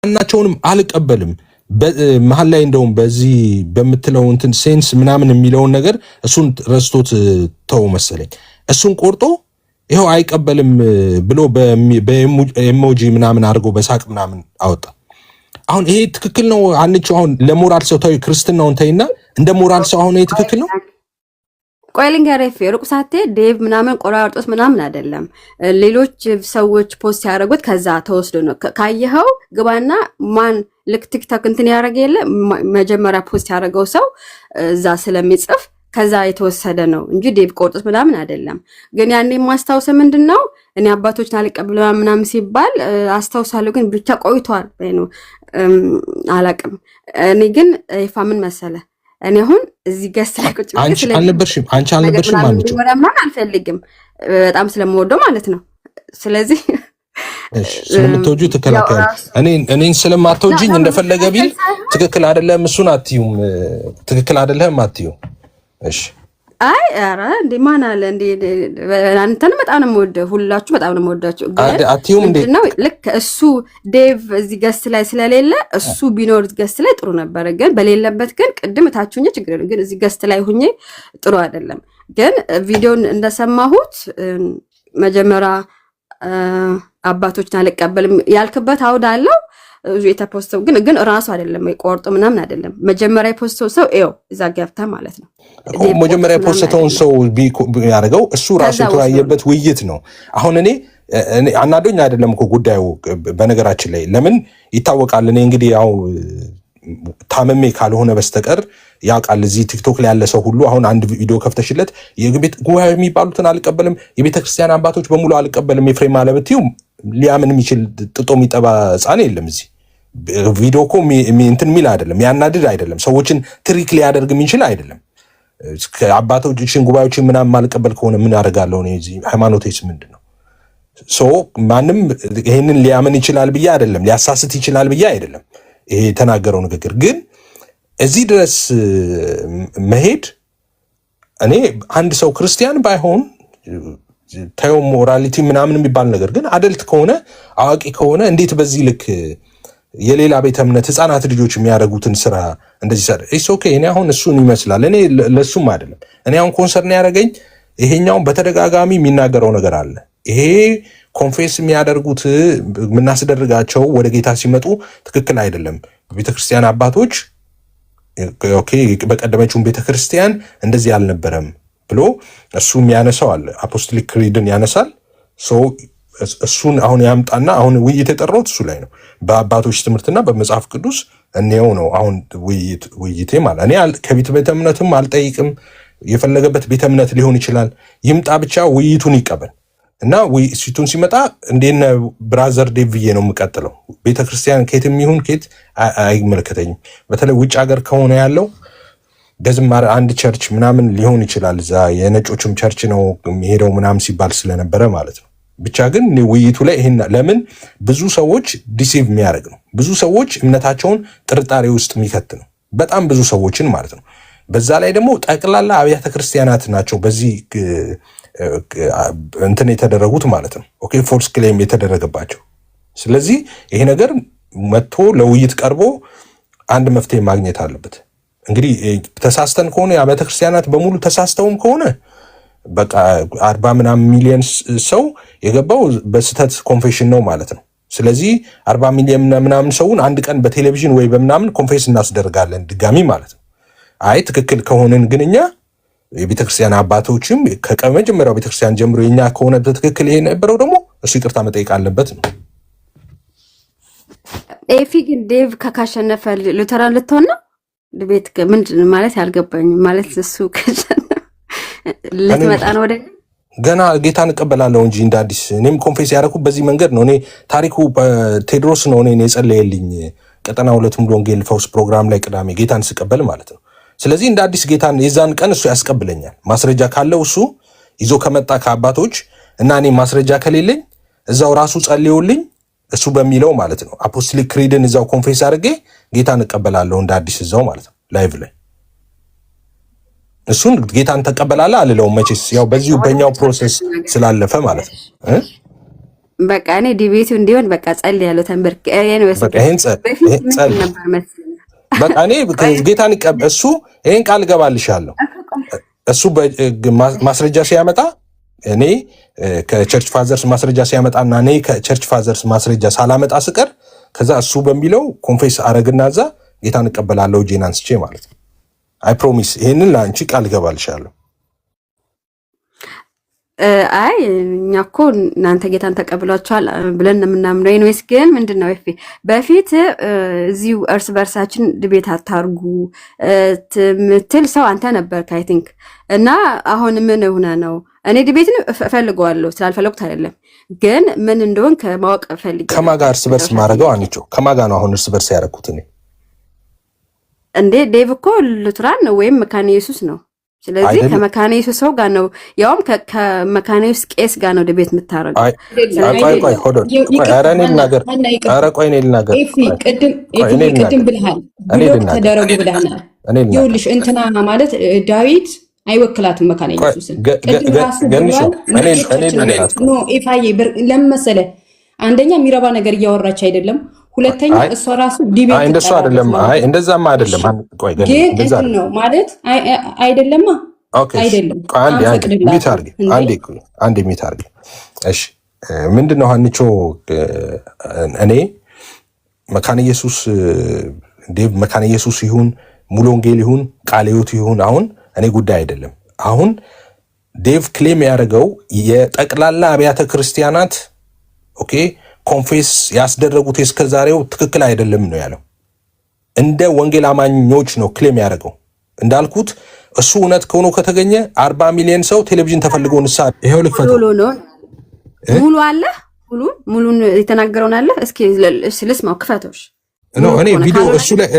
ማናቸውንም አልቀበልም መሐል ላይ እንደውም በዚህ በመትለው እንትን ሴንስ ምናምን የሚለውን ነገር እሱን ረስቶት ተው መሰለኝ እሱን ቆርጦ ይሄው አይቀበልም ብሎ በኢሞጂ ምናምን አድርጎ በሳቅ ምናምን አወጣ። አሁን ይሄ ትክክል ነው አንቺው አሁን ለሞራል ሰው ታዩ ክርስትናውን ታይና እንደ ሞራል ሰው አሁን ይሄ ትክክል ነው? ቆይ ልንገርህ ሩቅ ሳትሄድ ዴቭ ምናምን ቆራርጦስ ምናምን አይደለም። ሌሎች ሰዎች ፖስት ያደረጉት ከዛ ተወስዶ ነው። ካየኸው ግባና ማን ልክ ቲክቶክ እንትን ያደረገ የለ መጀመሪያ ፖስት ያደረገው ሰው እዛ ስለሚጽፍ ከዛ የተወሰደ ነው እንጂ ዴቭ ቆርጦስ ምናምን አይደለም። ግን ያኔ ማስታወስ ምንድነው እኔ አባቶችን አልቀበልም ምናምን ሲባል አስታውሳለሁ። ግን ብቻ ቆይቷል ነው አላቅም። እኔ ግን ይፋ ምን መሰለ እኔ አሁን እዚህ ገስ ላይ ቁጭ ብዬ አንቺ አልነበርሽም ማለት ነው አልፈልግም በጣም ስለምወደው ማለት ነው። ስለዚህ ስለምትወጁ ተከላከለ እኔን ስለማትወጂኝ እንደፈለገ ቢል ትክክል አይደለም እሱን አትዩም ትክክል አይደለም አትዩ። እሺ አይ አረ እንዴ ማን አለ እንዴ አንተን በጣም ነው የምወደው ሁላችሁ በጣም ነው የምወዳችሁ። አትዩም እንዴ ነው ልክ እሱ ዴቭ እዚህ ገስ ላይ ስለሌለ እሱ ቢኖር ገስ ላይ ጥሩ ነበር። ግን በሌለበት ግን ቅድም ታችሁኝ ችግር ነው። ግን እዚህ ገስ ላይ ሁኜ ጥሩ አይደለም። ግን ቪዲዮን እንደሰማሁት መጀመሪያ አባቶችን አልቀበልም ያልክበት አውድ አለው የተፖስተው ግን ራሱ አይደለም ቆርጦ ምናምን አይደለም። መጀመሪያ የፖስተው ሰው ኤው እዛ ገብታ ማለት ነው መጀመሪያ የፖስተውን ሰው ያደረገው እሱ ራሱ የተወያየበት ውይይት ነው። አሁን እኔ አናዶኝ አይደለም እኮ ጉዳዩ በነገራችን ላይ ለምን ይታወቃል። እኔ እንግዲህ ያው ታመሜ ካልሆነ በስተቀር ያውቃል እዚህ ቲክቶክ ላይ ያለ ሰው ሁሉ አሁን አንድ ቪዲዮ ከፍተሽለት የቤት ጉባኤ የሚባሉትን አልቀበልም የቤተክርስቲያን አባቶች በሙሉ አልቀበልም ኤፍሬም አለበትዩ ሊያምን የሚችል ጥጦ የሚጠባ ሕፃን የለም። እዚህ ቪዲዮ እኮ እንትን የሚል አይደለም ያናድድ አይደለም ሰዎችን ትሪክ ሊያደርግ የሚችል አይደለም። አባቶችን ጉባኤዎችን ምናምን ማልቀበል ከሆነ ምን አደርጋለሁ እኔ እዚህ ሃይማኖቴስ ምንድን ነው? ማንም ይሄንን ሊያምን ይችላል ብዬ አይደለም ሊያሳስት ይችላል ብዬ አይደለም ይሄ የተናገረው ንግግር። ግን እዚህ ድረስ መሄድ እኔ አንድ ሰው ክርስቲያን ባይሆን ታዩ ሞራሊቲ ምናምን የሚባል ነገር ግን አደልት ከሆነ አዋቂ ከሆነ እንዴት በዚህ ልክ የሌላ ቤተ እምነት ህፃናት ልጆች የሚያደርጉትን ስራ እንደዚህ ሰር ኦኬ እኔ አሁን እሱን ይመስላል እኔ ለሱም አይደለም እኔ አሁን ኮንሰርን ያደረገኝ ይሄኛው በተደጋጋሚ የሚናገረው ነገር አለ። ይሄ ኮንፌስ የሚያደርጉት ምናስደርጋቸው ወደ ጌታ ሲመጡ ትክክል አይደለም። ቤተክርስቲያን አባቶች ኦኬ በቀደመችው ቤተክርስቲያን እንደዚህ አልነበረም ብሎ እሱም ያነሳው አለ አፖስቶሊክ ክሪድን ያነሳል። እሱን አሁን ያምጣና አሁን ውይይት የጠራው እሱ ላይ ነው በአባቶች ትምህርትና በመጽሐፍ ቅዱስ እኔው ነው አሁን ውይይቴ ማለት እኔ ከቤተ እምነትም አልጠይቅም የፈለገበት ቤተ እምነት ሊሆን ይችላል ይምጣ ብቻ ውይይቱን ይቀበል እና ውይይቱን ሲመጣ እንደነ ብራዘር ዴቪዬ ነው የምቀጥለው። ቤተክርስቲያን ከየትም ይሁን ከየት አይመለከተኝም። በተለይ ውጭ ሀገር ከሆነ ያለው ደዝማር አንድ ቸርች ምናምን ሊሆን ይችላል እዛ የነጮችም ቸርች ነው የሚሄደው ምናምን ሲባል ስለነበረ ማለት ነው። ብቻ ግን ውይይቱ ላይ ይሄን ለምን ብዙ ሰዎች ዲሲቭ የሚያደርግ ነው ብዙ ሰዎች እምነታቸውን ጥርጣሬ ውስጥ የሚከት ነው በጣም ብዙ ሰዎችን ማለት ነው። በዛ ላይ ደግሞ ጠቅላላ አብያተ ክርስቲያናት ናቸው በዚህ እንትን የተደረጉት ማለት ነው። ኦኬ ፎልስ ክሌም የተደረገባቸው። ስለዚህ ይሄ ነገር መጥቶ ለውይይት ቀርቦ አንድ መፍትሄ ማግኘት አለበት። እንግዲህ ተሳስተን ከሆነ አብያተ ክርስቲያናት በሙሉ ተሳስተውም ከሆነ በቃ 40 ምናምን ሚሊዮን ሰው የገባው በስተት ኮንፌሽን ነው ማለት ነው። ስለዚህ 40 ሚሊዮን ምናምን ሰውን አንድ ቀን በቴሌቪዥን ወይ በምናምን ኮንፌስ እናስደርጋለን ድጋሚ ማለት ነው። አይ ትክክል ከሆነን ግን እኛ የቤተክርስቲያን አባቶችም ከመጀመሪያው ቤተክርስቲያን ጀምሮ የኛ ከሆነ በትክክል ይሄ ነበረው ደግሞ እሱ ይቅርታ መጠየቅ አለበት ነው። ኤፊ ግን ዴቭ ከካሸነፈ ሉተራን ልትሆን ነው ቤት ምንድን ማለት ያልገባኝ ማለት እሱ ልትመጣ ነው ወደ ገና ጌታን እቀበላለሁ እንጂ እንደ አዲስ እኔም ኮንፌስ ያደረኩት በዚህ መንገድ ነው። እኔ ታሪኩ ቴድሮስ ነው እኔ የጸለየልኝ ቀጠና 2 ሙሉ ወንጌል ፈውስ ፕሮግራም ላይ ቅዳሜ ጌታን ስቀበል ማለት ነው። ስለዚህ እንደ አዲስ ጌታን የዛን ቀን እሱ ያስቀብለኛል። ማስረጃ ካለው እሱ ይዞ ከመጣ ከአባቶች እና እኔ ማስረጃ ከሌለኝ እዛው ራሱ ጸልዮልኝ እሱ በሚለው ማለት ነው አፖስቶሊክ ክሪድን እዛው ኮንፌስ አድርጌ ጌታን እቀበላለሁ እንደ አዲስ እዛው ማለት ነው ላይቭ ላይ እሱን ጌታን ተቀበላለህ አልለውም መቼስ ያው በዚሁ በእኛው ፕሮሰስ ስላለፈ ማለት ነው። በቃ እኔ ዲቤቱ እንዲሆን በቃ ጸል ያለው ተንበርክ በቃ ይሄን ጸል በቃ እኔ ጌታን እሱ ይሄን ቃል ገባልሻለሁ። እሱ ማስረጃ ሲያመጣ እኔ ከቸርች ፋዘርስ ማስረጃ ሲያመጣና እኔ ከቸርች ፋዘርስ ማስረጃ ሳላመጣ ስቀር ከዛ እሱ በሚለው ኮንፌስ አረግና እዛ ጌታን እቀበላለሁ ጄን አንስቼ ማለት ነው። አይ ፕሮሚስ ይሄንን ለአንቺ ቃል ገባልሻለሁ። አይ እኛ እኮ እናንተ ጌታን ተቀብሏቸዋል ብለን የምናምነው። ኤኒዌይስ ግን ምንድነው በፊት እዚሁ እርስ በርሳችን ድቤት አታርጉ ምትል ሰው አንተ ነበርክ አይ ቲንክ። እና አሁን ምን ሆነ ነው? እኔ ድቤትን እፈልገዋለሁ ስላልፈለጉት አይደለም፣ ግን ምን እንደሆን ከማወቅ ፈልጌ ከማን ጋር እርስ በርስ ማድረገው አንቺ ከማን ጋር ነው አሁን እርስ በርስ ያደረኩት እኔ እንዴ? ዴቭ እኮ ሉትራን ነው ወይም መካነ ኢየሱስ ነው። ስለዚህ ከመካነ ኢየሱስ ሰው ጋር ነው ያውም ከመካነ ኢየሱስ ቄስ ጋር ነው ድቤት የምታረገው። ቆይ ቅድም ብለሃል ብሎክ ተደረጉ ብለሃል። ይኸውልሽ እንትና ማለት ዳዊት አይወክላትም መካነ ኢየሱስን። ቅድም ራሱ ኖ ኢፋዬ ለምን መሰለህ? አንደኛ የሚረባ ነገር እያወራች አይደለም። ሁለተኛ እሷ ራሱ ዲቤት እንደሱ አይደለም። አይ እንደዛማ አይደለም። ቆይ ግን እንትን ነው ማለት አይደለማ። አይደለም አንዴ ሚት አድርጊ። እሺ ምንድነው ሀንቾ እኔ መካነ ኢየሱስ ዴቭ መካነ ኢየሱስ ይሁን ሙሉ ወንጌል ይሁን ቃለ ሕይወት ይሁን አሁን እኔ ጉዳይ አይደለም። አሁን ዴቭ ክሌም ያደረገው የጠቅላላ አብያተ ክርስቲያናት ኦኬ ኮንፌስ ያስደረጉት እስከዛሬው ትክክል አይደለም ነው ያለው። እንደ ወንጌል አማኞች ነው ክሌም ያደረገው። እንዳልኩት እሱ እውነት ከሆነ ከተገኘ 40 ሚሊዮን ሰው ቴሌቪዥን ተፈልጎ ንሳ ይሄው ልክፈት ሙሉ አለ ሙሉን የተናገረውን አለ። እስኪ ልስማው ክፈቶሽ ነው እኔ ቪዲዮ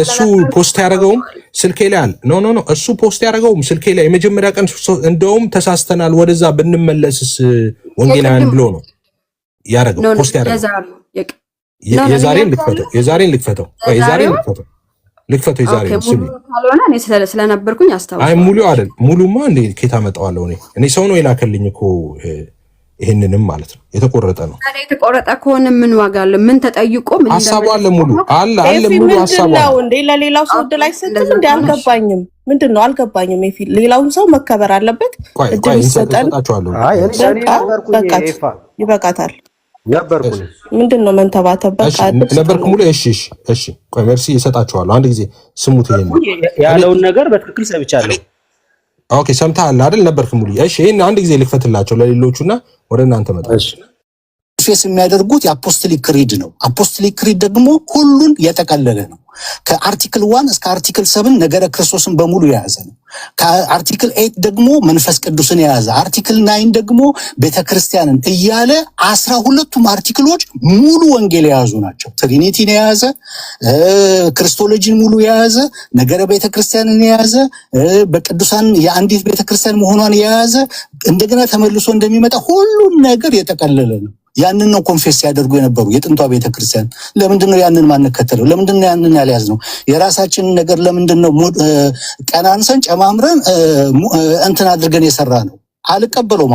እሱ ፖስት ያደረገውም ስልኬ ላይ አለ። ኖ እሱ ፖስት ያደረገውም ስልኬ ላይ የመጀመሪያ ቀን እንደውም ተሳስተናል ወደዛ ብንመለስስ ወንጌላውያን ብሎ ነው ያደረገው ፖስት ያደረገው። የዛሬን ልክፈተው ካልሆነ እኔ ስለነበርኩኝ አስታውሳለሁ። አይ ሙሉ አይደል ሙሉማ እንዴ ኬታ መጣዋለሁ እኔ ሰው ነው የላከልኝ እኮ ይሄንንም ማለት ነው የተቆረጠ ነው። የተቆረጠ ከሆነ ምን ዋጋ አለ? ምን ተጠይቆ ምን ሐሳቡ አለ ሙሉ አለ ሙሉ ሐሳቡ ነው እንዴ? ለሌላው ሰው እድል አይሰጥም እንዴ? አልገባኝም። ምንድነው አልገባኝም። ሌላው ሰው መከበር አለበት። እድል ይሰጣል። ይበቃታል። ነበርኩ ምንድነው መንተባተብ? በቃ ነበርኩ ሙሉ እሺ ቆይ መርሲ ይሰጣችኋለሁ። አንድ ጊዜ ስሙት ይሄን ያለውን ነገር በትክክል ሰምቻለሁ። ኦኬ ሰምተሃል አይደል? ነበርክ ሙሉ እሺ ይሄን አንድ ጊዜ ልክፈትላቸው ለሌሎቹና ወደ እናንተ መጣች። ፌስ የሚያደርጉት የአፖስቶሊክ ክሪድ ነው። አፖስቶሊክ ክሪድ ደግሞ ሁሉን የጠቀለለ ነው። ከአርቲክል 1 እስከ አርቲክል 7 ነገረ ክርስቶስን በሙሉ የያዘ ነው። ከአርቲክል 8 ደግሞ መንፈስ ቅዱስን የያዘ፣ አርቲክል 9 ደግሞ ቤተክርስቲያንን እያለ 12ቱም አርቲክሎች ሙሉ ወንጌል የያዙ ናቸው። ትሪኒቲን የያዘ፣ ክርስቶሎጂን ሙሉ የያዘ፣ ነገረ ቤተክርስቲያንን የያዘ፣ በቅዱሳን የአንዲት ቤተክርስቲያን መሆኗን የያዘ፣ እንደገና ተመልሶ እንደሚመጣ ሁሉን ነገር የጠቀለለ ነው። ያንን ነው ኮንፌስ ያደርጉ የነበሩ የጥንቷ ቤተክርስቲያን። ለምንድን ነው ያንን ማንከተለው? ለምንድን ነው ያንን ያልያዝነው? የራሳችንን ነገር ለምንድን ነው ቀናንሰን ጨማምረን እንትን አድርገን የሰራ ነው? አልቀበለውም።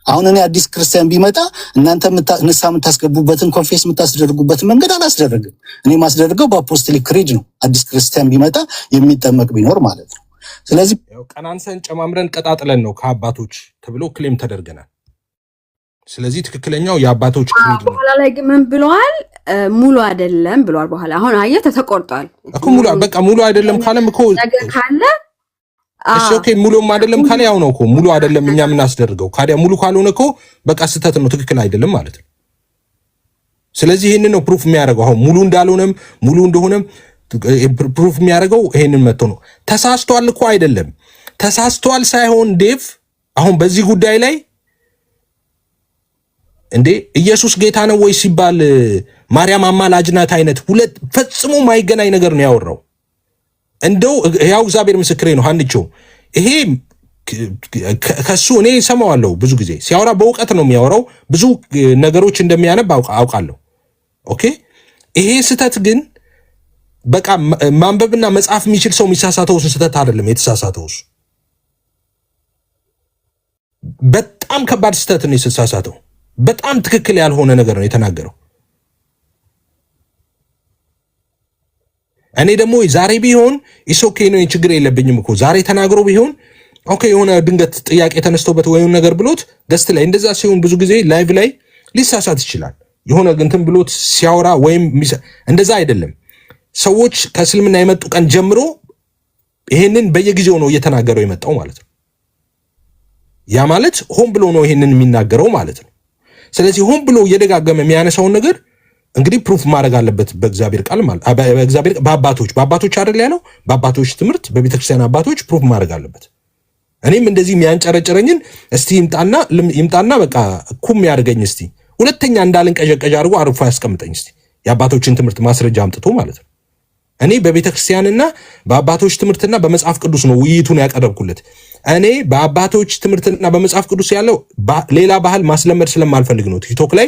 አሁን እኔ አዲስ ክርስቲያን ቢመጣ እናንተ ንስሐ የምታስገቡበትን ኮንፌስ የምታስደርጉበትን መንገድ አላስደረግም። እኔ ማስደርገው በአፖስቶሊክ ክሪድ ነው። አዲስ ክርስቲያን ቢመጣ የሚጠመቅ ቢኖር ማለት ነው። ስለዚህ ቀናንሰን ጨማምረን ቀጣጥለን ነው ከአባቶች ተብሎ ክሌም ተደርገናል። ስለዚህ ትክክለኛው የአባቶች ክሪድ ነው። በኋላ ላይ ግን ምን ብለዋል? ሙሉ አይደለም ብለዋል። በኋላ አሁን አየህ ተቆርጧል እኮ ሙሉ በቃ ሙሉ አይደለም ካለም እኮ ነገር ካለ እሺ ኦኬ ሙሉም አይደለም ካለ ያው ነው እኮ ሙሉ አይደለም እኛ ምን አስደርገው ካዲያ ሙሉ ካልሆነ እኮ በቃ ስህተት ነው ትክክል አይደለም ማለት ነው። ስለዚህ ይሄንን ነው ፕሩፍ የሚያደርገው። አሁን ሙሉ እንዳልሆነም ሙሉ እንደሆነም ፕሩፍ የሚያደርገው ይሄንን መጥቶ ነው። ተሳስቷል እኮ አይደለም ተሳስቷል ሳይሆን ዴቭ አሁን በዚህ ጉዳይ ላይ እንዴ ኢየሱስ ጌታ ነው ወይ ሲባል ማርያም አማላጅ ናት አይነት ሁለት ፈጽሞ ማይገናኝ ነገር ነው ያወራው። እንደው ያው እግዚአብሔር ምስክሬ ነው ሀንቾ ይሄ ከሱ እኔ ሰማዋለሁ ብዙ ጊዜ ሲያወራ በእውቀት ነው የሚያወራው። ብዙ ነገሮች እንደሚያነብ አውቃለሁ። ኦኬ ይሄ ስህተት ግን በቃ ማንበብና መጻፍ የሚችል ሰው የሚሳሳተው ስህተት አይደለም የተሳሳተው እሱ በጣም ከባድ ስህተት ነው የተሳሳተው። በጣም ትክክል ያልሆነ ነገር ነው የተናገረው። እኔ ደግሞ ዛሬ ቢሆን ኢሶኬ ነው ችግር የለብኝም እኮ ዛሬ ተናግሮ ቢሆን ኦኬ የሆነ ድንገት ጥያቄ ተነስቶበት ወይም ነገር ብሎት ገስት ላይ እንደዛ ሲሆን ብዙ ጊዜ ላይቭ ላይ ሊሳሳት ይችላል። የሆነ እንትን ብሎት ሲያወራ ወይም እንደዛ አይደለም። ሰዎች ከእስልምና የመጡ ቀን ጀምሮ ይሄንን በየጊዜው ነው እየተናገረው የመጣው ማለት ነው። ያ ማለት ሆን ብሎ ነው ይሄንን የሚናገረው ማለት ነው። ስለዚህ ሆን ብሎ እየደጋገመ የሚያነሳውን ነገር እንግዲህ ፕሩፍ ማድረግ አለበት በእግዚአብሔር ቃል ማለት በእግዚአብሔር በአባቶች አይደል ያለው በአባቶች ትምህርት በቤተክርስቲያን አባቶች ፕሩፍ ማድረግ አለበት። እኔም እንደዚህ የሚያንጨረጭረኝን እስቲ ይምጣና በቃ ኩም ያድርገኝ እስቲ ሁለተኛ እንዳልንቀዠቀዥ አድርጎ አርፎ ያስቀምጠኝ እስቲ የአባቶችን ትምህርት ማስረጃ አምጥቶ ማለት ነው። እኔ በቤተክርስቲያንና በአባቶች ትምህርትና በመጽሐፍ ቅዱስ ነው ውይይቱን ያቀረብኩለት። እኔ በአባቶች ትምህርትና በመጽሐፍ ቅዱስ ያለው ሌላ ባህል ማስለመድ ስለማልፈልግ ነው ቲክቶክ ላይ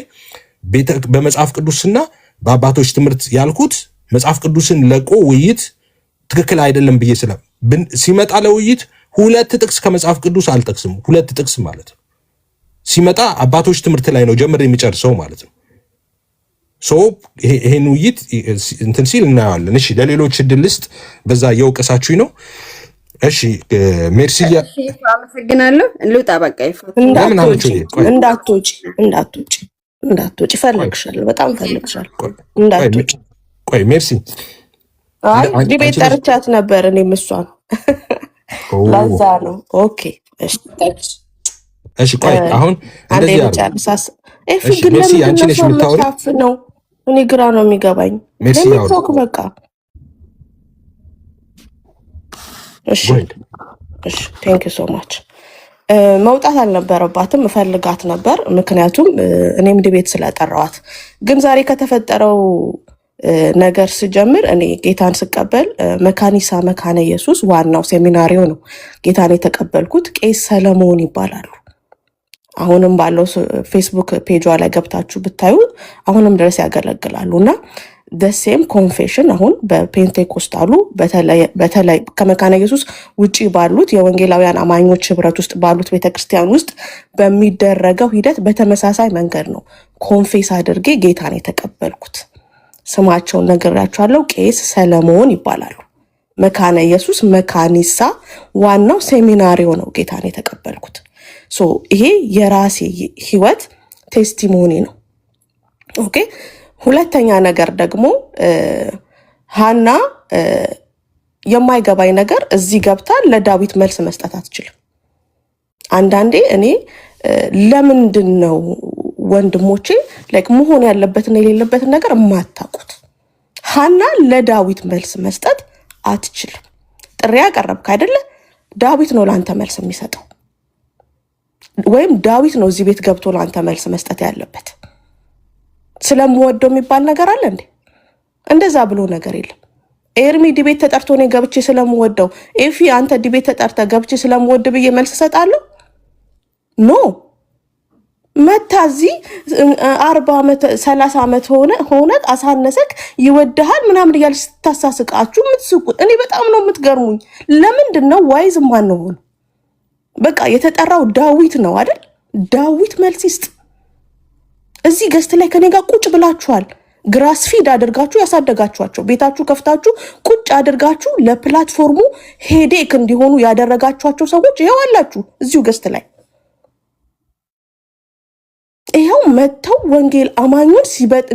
በመጽሐፍ ቅዱስና በአባቶች ትምህርት ያልኩት። መጽሐፍ ቅዱስን ለቆ ውይይት ትክክል አይደለም ብዬ ሲመጣ ለውይይት ሁለት ጥቅስ ከመጽሐፍ ቅዱስ አልጠቅስም። ሁለት ጥቅስ ማለት ነው ሲመጣ አባቶች ትምህርት ላይ ነው ጀምር የሚጨርሰው ማለት ነው። ይሄን ውይይት እንትን ሲል እናየዋለን። እሺ ለሌሎች እድል ልስጥ፣ በዛ እየወቀሳችሁኝ ነው። እሺ ሜርሲያ አመሰግናለሁ። ልውጣ በቃ እንዳትወጪ ፈልግሻለሁ፣ በጣም ፈልግሻለሁ። እንዳትወጪ ቆይ ሜርሲ ዲቤት ጠርቻት ነበር እኔም እሷን ለዛ ነው። ኦኬ እሺ ቆይ አሁን እንደዚህ ግን ሜርሲ አንቺ ነሽ የምታወሪው? እኔ ግራ ነው የሚገባኝ። ቶክ በቃ እሺ ቴንክ ዩ ሶ ማች። መውጣት አልነበረባትም፣ እፈልጋት ነበር ምክንያቱም እኔም ዲቤት ስለጠራዋት። ግን ዛሬ ከተፈጠረው ነገር ስጀምር እኔ ጌታን ስቀበል መካኒሳ መካነ ኢየሱስ ዋናው ሴሚናሪዮ ነው ጌታን የተቀበልኩት። ቄስ ሰለሞን ይባላሉ። አሁንም ባለው ፌስቡክ ፔጇ ላይ ገብታችሁ ብታዩ አሁንም ድረስ ያገለግላሉ እና ደሴም ኮንፌሽን አሁን በፔንቴኮስታሉ በተለይ ከመካነ ኢየሱስ ውጪ ባሉት የወንጌላውያን አማኞች ህብረት ውስጥ ባሉት ቤተክርስቲያን ውስጥ በሚደረገው ሂደት በተመሳሳይ መንገድ ነው ኮንፌስ አድርጌ ጌታን የተቀበልኩት። ስማቸውን ነግራችኋለሁ። ቄስ ሰለሞን ይባላሉ። መካነ ኢየሱስ መካኒሳ ዋናው ሴሚናሪዮ ነው ጌታን የተቀበልኩት። ይሄ የራሴ ህይወት ቴስቲሞኒ ነው። ኦኬ። ሁለተኛ ነገር ደግሞ ሃና የማይገባኝ ነገር እዚህ ገብታ ለዳዊት መልስ መስጠት አትችልም። አንዳንዴ እኔ ለምንድን ነው ወንድሞቼ መሆን ያለበትና የሌለበትን ነገር የማታውቁት? ሃና ለዳዊት መልስ መስጠት አትችልም። ጥሪ ያቀረብክ አይደለ? ዳዊት ነው ለአንተ መልስ የሚሰጠው፣ ወይም ዳዊት ነው እዚህ ቤት ገብቶ ለአንተ መልስ መስጠት ያለበት። ስለምወደው የሚባል ነገር አለ እንዴ? እንደዛ ብሎ ነገር የለም። ኤርሚ ዲቤት ተጠርቶ እኔ ገብቼ ስለምወደው፣ ኤፊ አንተ ዲቤት ተጠርተ ገብቼ ስለምወድ ብዬ መልስ እሰጣለሁ? ኖ። መታዚ 40 ዓመት 30 ዓመት ሆነ አሳነሰክ ይወድሃል ምናምን እያል ስታሳስቃችሁ የምትስቁት እኔ በጣም ነው የምትገርሙኝ። ለምንድን ነው ዋይዝ ማን ነው? በቃ የተጠራው ዳዊት ነው አይደል? ዳዊት መልስ ይስጥ። እዚህ ገስት ላይ ከኔ ጋር ቁጭ ብላችኋል። ግራስ ፊድ አድርጋችሁ ያሳደጋችኋቸው ቤታችሁ ከፍታችሁ ቁጭ አድርጋችሁ ለፕላትፎርሙ ሄዴክ እንዲሆኑ ያደረጋችኋቸው ሰዎች ይሄው አላችሁ እዚሁ ገስት ላይ። ይሄው መተው ወንጌል አማኙን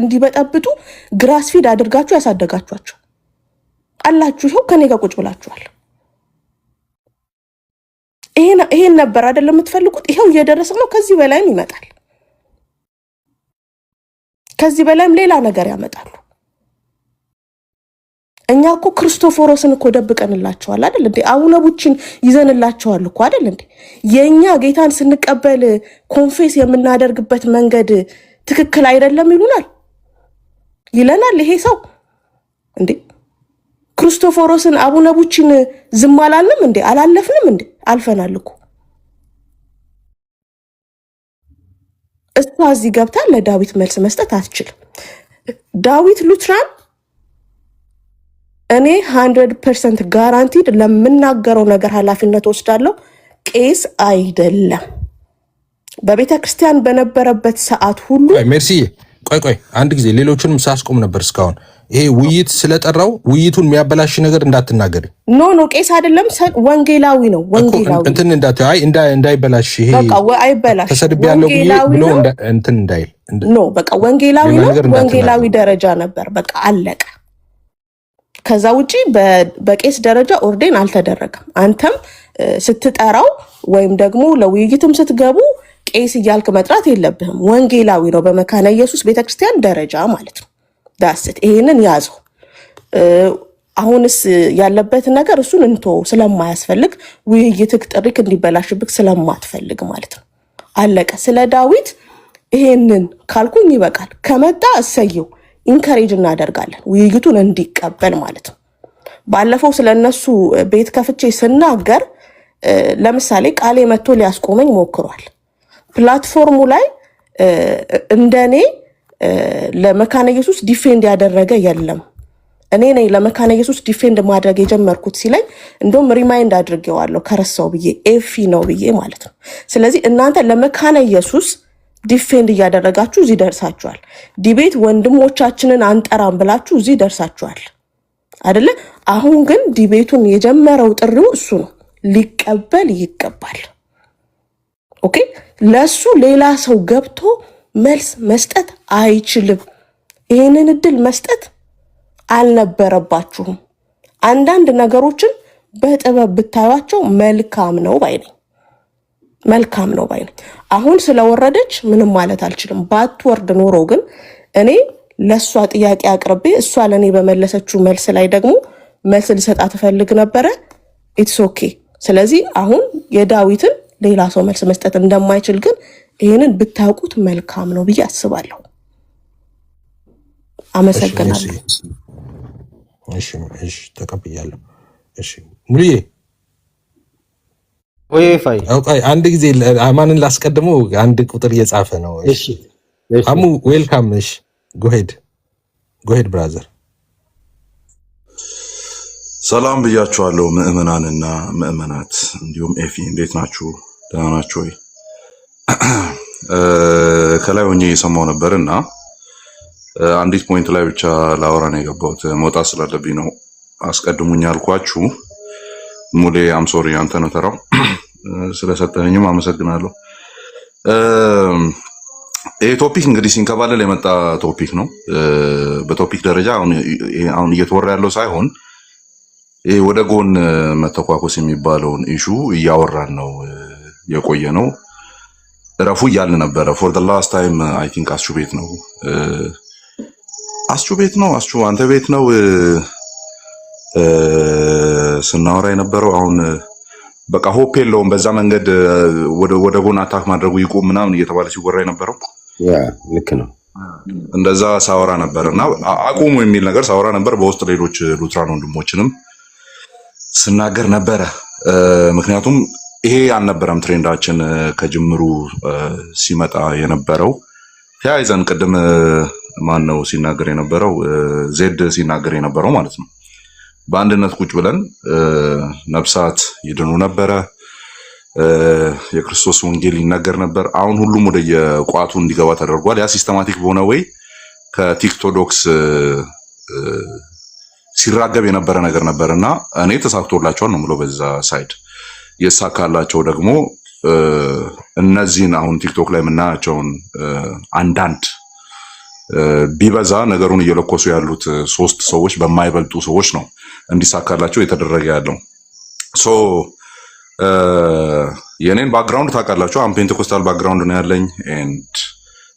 እንዲበጠብጡ ግራስ ፊድ አድርጋችሁ ያሳደጋችኋቸው አላችሁ። ይሄው ከኔ ጋር ቁጭ ብላችኋል። ይሄን ነበር አይደለም የምትፈልጉት? ይሄው እየደረሰ ነው። ከዚህ በላይም ይመጣል። ከዚህ በላይም ሌላ ነገር ያመጣሉ። እኛ እኮ ክርስቶፎሮስን እኮ ደብቀንላቸዋል አይደል እንዴ? አቡነ ቡችን ይዘንላቸዋል እኮ አይደል እንዴ? የኛ ጌታን ስንቀበል ኮንፌስ የምናደርግበት መንገድ ትክክል አይደለም ይለናል ይሄ ሰው እንዴ። ክርስቶፎሮስን አቡነ ቡችን ዝም አላልንም እንዴ? አላለፍንም እንዴ? አልፈናል እኮ። እሷ እዚህ ገብታ ለዳዊት መልስ መስጠት አትችልም። ዳዊት ሉትራን እኔ 100% ጋራንቲድ ለምናገረው ነገር ኃላፊነት ወስዳለሁ። ቄስ አይደለም። በቤተ ክርስቲያን በነበረበት ሰዓት ሁሉ ሜርሲ ቆይ አንድ ጊዜ ሌሎችንም ሳስቆም ነበር እስካሁን ይሄ ውይይት ስለጠራው ውይይቱን የሚያበላሽ ነገር እንዳትናገሪ። ኖ ቄስ አይደለም ወንጌላዊ ነው። ወንጌላዊ እንትን እንዳይበላሽ ይሄ በቃ አይበላሽ ተሰድብ ያለው ብሎ እንትን እንዳይል በቃ ወንጌላዊ ነው። ወንጌላዊ ደረጃ ነበር በቃ አለቀ። ከዛ ውጪ በቄስ ደረጃ ኦርዴን አልተደረገም። አንተም ስትጠራው ወይም ደግሞ ለውይይትም ስትገቡ ቄስ እያልክ መጥራት የለብህም። ወንጌላዊ ነው በመካነ ኢየሱስ ቤተክርስቲያን ደረጃ ማለት ነው። ዳስት ይሄንን ያዘው። አሁንስ ያለበት ነገር እሱን እንቶ ስለማያስፈልግ ውይይትክ ጥሪክ እንዲበላሽብክ ስለማትፈልግ ማለት ነው። አለቀ። ስለ ዳዊት ይሄንን ካልኩኝ ይበቃል። ከመጣ እሰየው ኢንከሬጅ እናደርጋለን ውይይቱን እንዲቀበል ማለት ነው። ባለፈው ስለነሱ ቤት ከፍቼ ስናገር ለምሳሌ ቃሌ መጥቶ ሊያስቆመኝ ሞክሯል። ፕላትፎርሙ ላይ እንደኔ ለመካነ ኢየሱስ ዲፌንድ ያደረገ የለም። እኔ ነኝ ለመካነ ኢየሱስ ዲፌንድ ማድረግ የጀመርኩት ሲለኝ እንደውም ሪማይንድ አድርጌዋለሁ ከረሳው ብዬ ኤፊ ነው ብዬ ማለት ነው። ስለዚህ እናንተ ለመካነ ኢየሱስ ዲፌንድ እያደረጋችሁ እዚህ ደርሳችኋል። ዲቤት ወንድሞቻችንን አንጠራም ብላችሁ እዚህ ደርሳችኋል አይደለ? አሁን ግን ዲቤቱን የጀመረው ጥሪው እሱ ነው። ሊቀበል ይገባል። ኦኬ፣ ለሱ ሌላ ሰው ገብቶ መልስ መስጠት አይችልም። ይሄንን እድል መስጠት አልነበረባችሁም። አንዳንድ ነገሮችን በጥበብ ብታዩቸው መልካም ነው ባይነኝ። መልካም ነው ባይነኝ። አሁን ስለወረደች ምንም ማለት አልችልም። ባትወርድ ኖሮ ግን እኔ ለሷ ጥያቄ አቅርቤ እሷ ለኔ በመለሰችው መልስ ላይ ደግሞ መልስ ልሰጣት ፈልግ ነበረ። ኢትስ ኦኬ። ስለዚህ አሁን የዳዊትን ሌላ ሰው መልስ መስጠት እንደማይችል ግን ይሄንን ብታውቁት መልካም ነው ብዬ አስባለሁ። አመሰግናለሁ። እሺ ተቀበያለሁ። እሺ ሙሉዬ ወይፋይ አንድ ጊዜ አማንን ላስቀድመው አንድ ቁጥር እየጻፈ ነው። እሺ አሙ ዌልካም። እሺ ጎሄድ ብራዘር። ሰላም ብያችኋለሁ ምእመናንና ምእመናት እንዲሁም ኤፊ እንዴት ናችሁ? ደህና ናችሁ ወይ? ከላይ ሆኜ እየሰማው ነበርና አንዲት ፖይንት ላይ ብቻ ላወራ ነው የገባሁት። መውጣት ስላለብኝ ነው አስቀድሙኝ አልኳችሁ። ሙሌ አምሶሪ አንተ ነው ተራው። ስለሰጠኝም አመሰግናለሁ። ይሄ ቶፒክ እንግዲህ ሲንከባለል የመጣ ቶፒክ ነው። በቶፒክ ደረጃ አሁን እየተወራ ያለው ሳይሆን ይሄ ወደ ጎን መተኳኮስ የሚባለውን ኢሹ እያወራን ነው የቆየ ነው። እረፉ እያልን ነበረ ፎር ዘ ላስት ታይም አይ ቲንክ አስቹ ቤት ነው አስቹ አንተ ቤት ነው ስናወራ የነበረው። አሁን በቃ ሆፕ የለውም በዛ መንገድ ወደ ጎን አታክ ማድረጉ ይቆም ምናምን እየተባለ ሲወራ የነበረው ልክ ነው። እንደዛ ሳወራ ነበር እና አቁሙ የሚል ነገር ሳወራ ነበር። በውስጥ ሌሎች ሉትራን ወንድሞችንም ስናገር ነበረ። ምክንያቱም ይሄ አልነበረም ትሬንዳችን ከጅምሩ ሲመጣ የነበረው። ተያይዘን ቅድም ማን ነው ሲናገር የነበረው? ዜድ ሲናገር የነበረው ማለት ነው። በአንድነት ቁጭ ብለን ነፍሳት ይድኑ ነበረ። የክርስቶስ ወንጌል ይነገር ነበር። አሁን ሁሉም ወደ የቋቱ እንዲገባ ተደርጓል። ያ ሲስተማቲክ በሆነ ወይ ከቲክቶዶክስ ሲራገብ የነበረ ነገር ነበርና እኔ ተሳክቶላቸዋል ነው የምለው። በዛ ሳይድ የሳካላቸው ደግሞ እነዚህን አሁን ቲክቶክ ላይ የምናያቸውን አንዳንድ ቢበዛ ነገሩን እየለኮሱ ያሉት 3 ሰዎች በማይበልጡ ሰዎች ነው እንዲሳካላቸው የተደረገ ያለው። ሶ የኔን ባክግራውንድ ታውቃላችሁ። አም ፔንቴኮስታል ባክግራውንድ ነው ያለኝ ኤንድ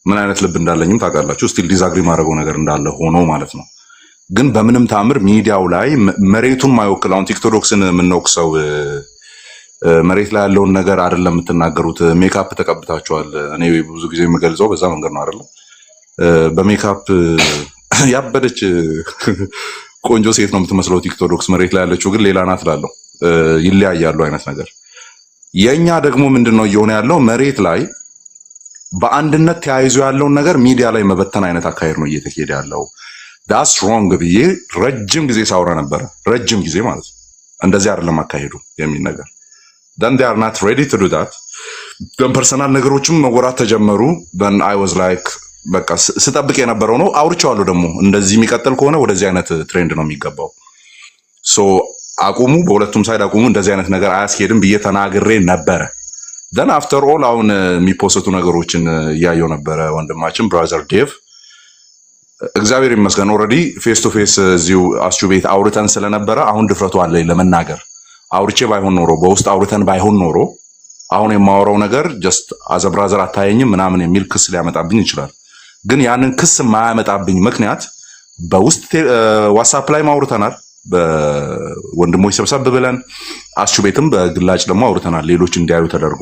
ምን አይነት ልብ እንዳለኝም ታውቃላችሁ። ስቲል ዲዛግሪ ማድረገው ነገር እንዳለ ሆኖ ማለት ነው። ግን በምንም ታምር ሚዲያው ላይ መሬቱን ማይወክል አሁን ቲክቶዶክስን የምንወቅሰው መሬት ላይ ያለውን ነገር አይደለም የምትናገሩት። ሜካፕ ተቀብታችኋል። እኔ ብዙ ጊዜ የምገልጸው በዛ መንገድ ነው አይደለም። በሜካፕ ያበደች ቆንጆ ሴት ነው የምትመስለው ቲክቶዶክስ፣ መሬት ላይ ያለችው ግን ሌላ ናት እላለሁ። ይለያያሉ አይነት ነገር። የኛ ደግሞ ምንድነው እየሆነ ያለው? መሬት ላይ በአንድነት ተያይዞ ያለውን ነገር ሚዲያ ላይ መበተን አይነት አካሄድ ነው እየተካሄደ ያለው። ዳስ ሮንግ ብዬ ረጅም ጊዜ ሳውራ ነበረ። ረጅም ጊዜ ማለት ነው። እንደዚህ አይደለም አካሄዱ የሚል ነገር then they are not ready to do that ፐርሰናል ነገሮችም መወራት ተጀመሩ። then I was like በቃ ስጠብቅ የነበረው ነው። አውርቼዋለሁ ደግሞ እንደዚህ የሚቀጥል ከሆነ ወደዚህ አይነት ትሬንድ ነው የሚገባው። ሶ አቁሙ፣ በሁለቱም ሳይድ አቁሙ፣ እንደዚህ አይነት ነገር አያስኬድም ብዬ ተናግሬ ነበረ። then after all አሁን የሚፖስቱ ነገሮችን እያየው ነበረ። ወንድማችን ብራዘር ዴቭ እግዚአብሔር ይመስገን ኦልሬዲ ፌስ ቱ ፌስ እዚሁ አስቹ ቤት አውርተን ስለነበረ አሁን ድፍረቱ አለኝ ለመናገር። አውርቼ ባይሆን ኖሮ በውስጥ አውርተን ባይሆን ኖሮ አሁን የማወራው ነገር ጀስት አዘ ብራዘር አታየኝም ምናምን የሚል ክስ ሊያመጣብኝ ይችላል። ግን ያንን ክስ የማያመጣብኝ ምክንያት በውስጥ ዋትስአፕ ላይ አውርተናል፣ በወንድሞች ሰብሰብ ብለን አስቹ ቤትም በግላጭ ደግሞ አውርተናል። ሌሎች እንዲያዩ ተደርጎ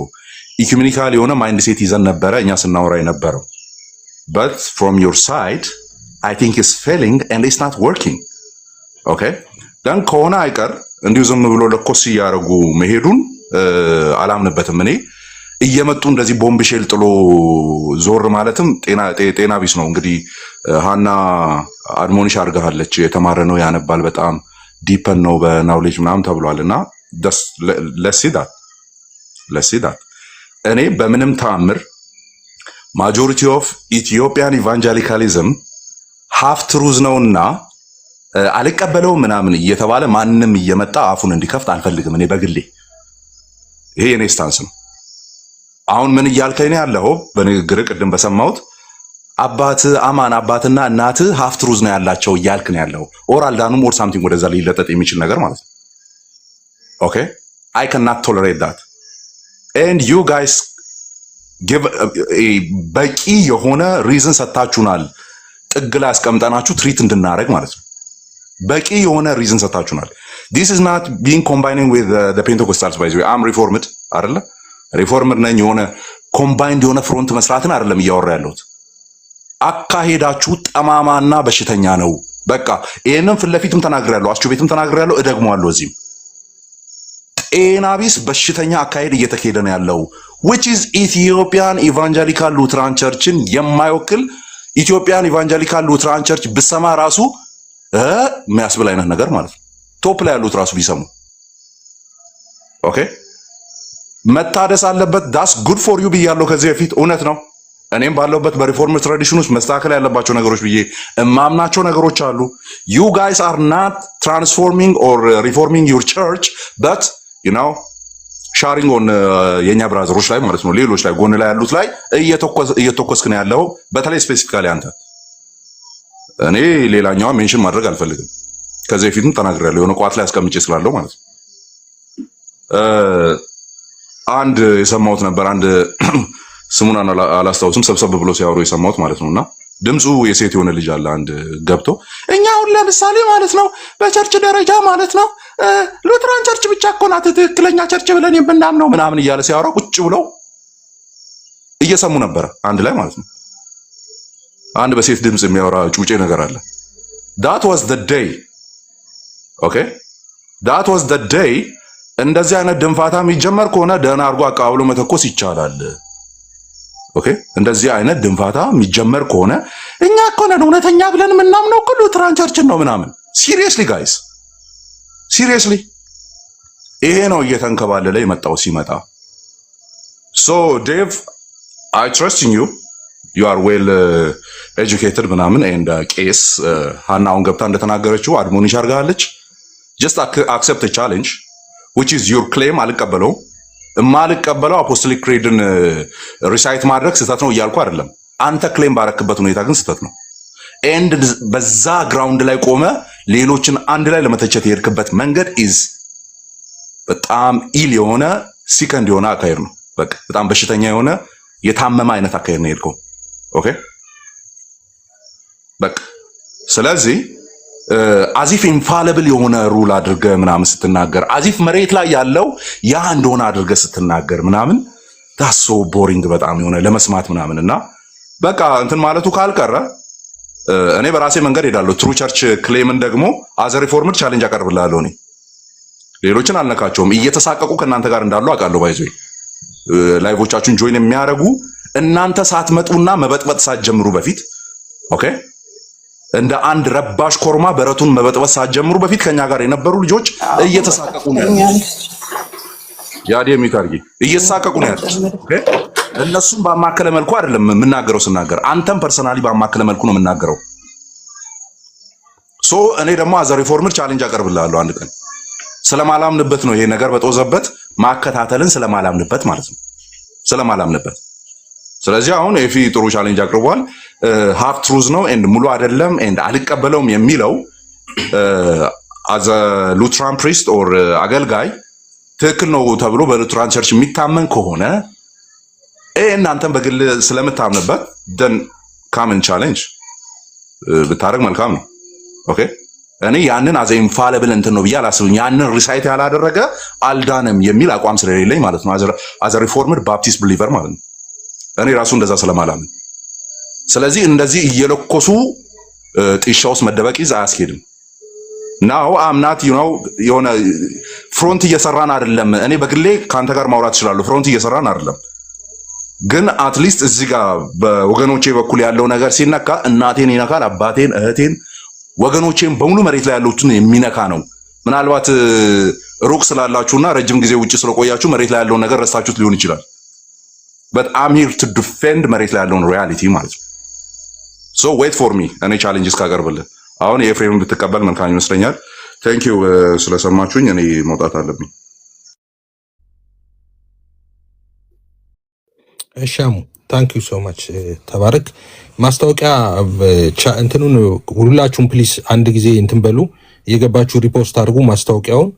ኢኮኖሚካሊ የሆነ ማይንድ ሴት ይዘን ነበረ እኛ ስናወራ የነበረው። but from your side I think it's failing and it's not working. okay then ከሆነ አይቀር እንዲሁ ዝም ብሎ ለኮስ ያረጉ መሄዱን አላምንበትም። እኔ እየመጡ እንደዚህ ቦምብ ሼል ጥሎ ዞር ማለትም ጤና ቢስ ነው። እንግዲህ ሃና አድሞኒሽ አርጋለች፣ የተማረ ነው፣ ያነባል፣ በጣም ዲፐን ነው በናውሌጅ ምናምን ተብሏልና let's see that እኔ በምንም ተአምር ማጆሪቲ ኦፍ ኢትዮጵያን ኢቫንጀሊካሊዝም ሃፍ ትሩዝ ነውና አልቀበለው ምናምን እየተባለ ማንንም እየመጣ አፉን እንዲከፍት አልፈልግም። እኔ በግሌ ይሄ የኔ ስታንስ ነው። አሁን ምን እያልከኝ ነው ያለው? በንግግር ቅድም በሰማሁት አባት አማን አባትና እናት ሃፍ ትሩዝ ነው ያላቸው እያልክ ነው ያለው። ኦር አልዳኑም ኦር ሳምቲንግ ወደዛ ሊለጠጥ የሚችል ነገር ማለት ነው። ኦኬ I cannot tolerate that and you guys give በቂ የሆነ ሪዝን ሰጣችሁናል። ጥግ ላይ አስቀምጠናችሁ ትሪት እንድናረግ ማለት ነው። በቂ የሆነ ሪዝን ሰጣችሁናል። this is not being combining with the Pentecostals by the way I'm reformed አይደለ? ሪፎርመር ነኝ። የሆነ ኮምባይንድ የሆነ ፍሮንት መስራትን አይደለም እያወራ ያለሁት። አካሄዳችሁ ጠማማና በሽተኛ ነው። በቃ ይሄንን ፊት ለፊትም ተናግሬያለሁ፣ አስቹ ቤትም ተናግሬያለሁ፣ እደግመዋለሁ እዚህም። ጤና ቢስ በሽተኛ አካሄድ እየተካሄደ ነው ያለው which is ኢትዮጵያን ኢቫንጀሊካል ሉትራን ቸርችን የማይወክል ኢትዮጵያን ኢቫንጀሊካል ሉትራን ቸርች ብሰማ ራሱ የሚያስብል አይነት ነገር ማለት ነው። ቶፕ ላይ ያሉት ራሱ ቢሰሙ ኦኬ መታደስ አለበት። ዳስ ጉድ ፎር ዩ ብያለሁ ከዚህ በፊት እውነት ነው። እኔም ባለውበት በሪፎርም ትራዲሽን ውስጥ መስተካከል ያለባቸው ነገሮች ብዬ እማምናቸው ነገሮች አሉ። you guys are not transforming or reforming your church but you know sharing on የኛ ብራዘሮች ላይ ማለት ነው፣ ሌሎች ላይ ጎን ላይ ያሉት ላይ እየተኮስክ ነው ያለው። በተለይ ስፔሲፊካሊ አንተ እኔ ሌላኛው ሜንሽን ማድረግ አልፈልግም። ከዚህ በፊትም ተናግሬያለሁ የሆነ ቋት ላይ አስቀምጬ ስላለው ማለት ነው። አንድ የሰማሁት ነበር፣ አንድ ስሙን አላስታውስም፣ ሰብሰብ ብሎ ሲያወሩ የሰማሁት ማለት ነውና ድምፁ የሴት የሆነ ልጅ አለ አንድ ገብቶ እኛ አሁን ለምሳሌ ማለት ነው በቸርች ደረጃ ማለት ነው ሉትራን ቸርች ብቻ እኮ ናት ትክክለኛ ቸርች ብለን የምናምነው ምናምን እያለ ሲያወራ ቁጭ ብለው እየሰሙ ነበር አንድ ላይ ማለት ነው። አንድ በሴት ድምፅ የሚያወራ ጩጬ ነገር አለ። that was the day okay that was the day እንደዚህ አይነት ድንፋታ የሚጀመር ከሆነ ደህና አድርጎ አቃብሎ መተኮስ ይቻላል። ኦኬ እንደዚህ አይነት ድንፋታ የሚጀመር ከሆነ እኛ እኮ ነን እውነተኛ ብለን የምናምነው እኮ ሉትራን ቸርችን ነው ምናምን። ሲሪየስሊ ጋይስ ሲሪየስሊ ይሄ ነው እየተንከባለለ የመጣው ሲመጣ። ሶ ዴቭ I trust in you are well educated ምናምን and ቄስ ሃናውን ገብታ እንደተናገረችው አድሞኒሽ አርጋለች። just accept the challenge which is your claim። አልቀበለው የማልቀበለው አፖስቶሊክ ክሬድን ሪሳይት ማድረግ ስህተት ነው እያልኩ አይደለም። አንተ ክሌም ባረክበት ሁኔታ ግን ስህተት ነው። ኤንድ በዛ ግራውንድ ላይ ቆመ ሌሎችን አንድ ላይ ለመተቸት የሄድክበት መንገድ ኢዝ በጣም ኢል የሆነ ሲከንድ የሆነ አካሄድ ነው። በቃ በጣም በሽተኛ የሆነ የታመመ አይነት አካሄድ ነው የሄድከው። ኦኬ በቃ ስለዚህ አዚፍ ኢንፋሊብል የሆነ ሩል አድርገ ምናምን ስትናገር አዚፍ መሬት ላይ ያለው ያ እንደሆነ አድርገ ስትናገር ምናምን ታሶ ቦሪንግ በጣም የሆነ ለመስማት ምናምንና በቃ እንትን ማለቱ ካልቀረ እኔ በራሴ መንገድ ሄዳለሁ። ትሩ ቸርች ክሌምን ደግሞ አዘ ሪፎርምድ ቻሌንጅ አቀርብልሃለሁ። እኔ ሌሎችን አልነካቸውም። እየተሳቀቁ ከእናንተ ጋር እንዳሉ አውቃለሁ። ባይዞ ላይቮቻችሁን ጆይን የሚያደርጉ እናንተ ሳትመጡና መበጥበጥ ሳትጀምሩ በፊት ኦኬ እንደ አንድ ረባሽ ኮርማ በረቱን መበጥበጥ ሳትጀምሩ በፊት ከኛ ጋር የነበሩ ልጆች እየተሳቀቁ ነው። ያዲ ሚታርጊ እየሳቀቁ ነው ያሉት። እነሱም ባማከለ መልኩ አይደለም የምናገረው ስናገር አንተም ፐርሰናሊ ባማከለ መልኩ ነው የምናገረው። ሶ እኔ ደግሞ አዘ ሪፎርመር ቻሌንጅ አቀርብልሃለሁ አንድ ቀን ስለማላምንበት ነው ይሄ ነገር በጦዘበት ማከታተልን ስለማላምንበት ማለት ነው ስለማላምንበት። ስለዚህ አሁን ኤፊ ጥሩ ቻሌንጅ አቅርቧል። ሃፍ ትሩዝ ነው ኤንድ ሙሉ አይደለም ኤንድ አልቀበለውም የሚለው አዘ ሉትራን ፕሪስት ኦር አገልጋይ ትክክል ነው ተብሎ በሉትራን ቸርች የሚታመን ከሆነ እናንተም በግል ስለምታምንበት ደን ካመን ቻሌንጅ ብታረግ መልካም ነው። ኦኬ እኔ ያንን አዘ ኢንፋሊብል እንትን ነው ብዬ አላስብም። ያንን ሪሳይት ያላደረገ አልዳንም የሚል አቋም ስለሌለኝ ማለት ነው አዘ ሪፎርምድ ባፕቲስት ቢሊቨር ማለት ነው። እኔ ራሱ እንደዛ ስለማላምን ስለዚህ እንደዚህ እየለኮሱ ጢሻ ውስጥ መደበቅ ይዝ አያስኬድም። ናው አምናት የሆነ ፍሮንት እየሰራን አይደለም። እኔ በግሌ ካንተ ጋር ማውራት እችላለሁ። ፍሮንት እየሰራን አይደለም፣ ግን አትሊስት እዚህ ጋር በወገኖቼ በኩል ያለው ነገር ሲነካ እናቴን ይነካል፣ አባቴን፣ እህቴን፣ ወገኖቼን በሙሉ መሬት ላይ ያሉትን የሚነካ ነው። ምናልባት ሩቅ ስላላችሁና ረጅም ጊዜ ውጭ ስለቆያችሁ መሬት ላይ ያለውን ነገር ረስታችሁት ሊሆን ይችላል። but I'm here to defend መሬት ላይ ያለውን ሪያሊቲ ማለት ነው። so wait for me እኔ ቻሌንጅስ ካቀርብልህ አሁን የኤፍሬምን ብትቀበል መልካም ይመስለኛል። ቴንክ ዩ ስለሰማችሁኝ። እኔ መውጣት አለብኝ። እሻሙ ታንክ ዩ ሶ ማች ተባረክ። ማስታወቂያ እንትኑን ሁላችሁም ፕሊስ አንድ ጊዜ እንትን በሉ እየገባችሁ ሪፖስት አድርጉ። ማስታወቂያውን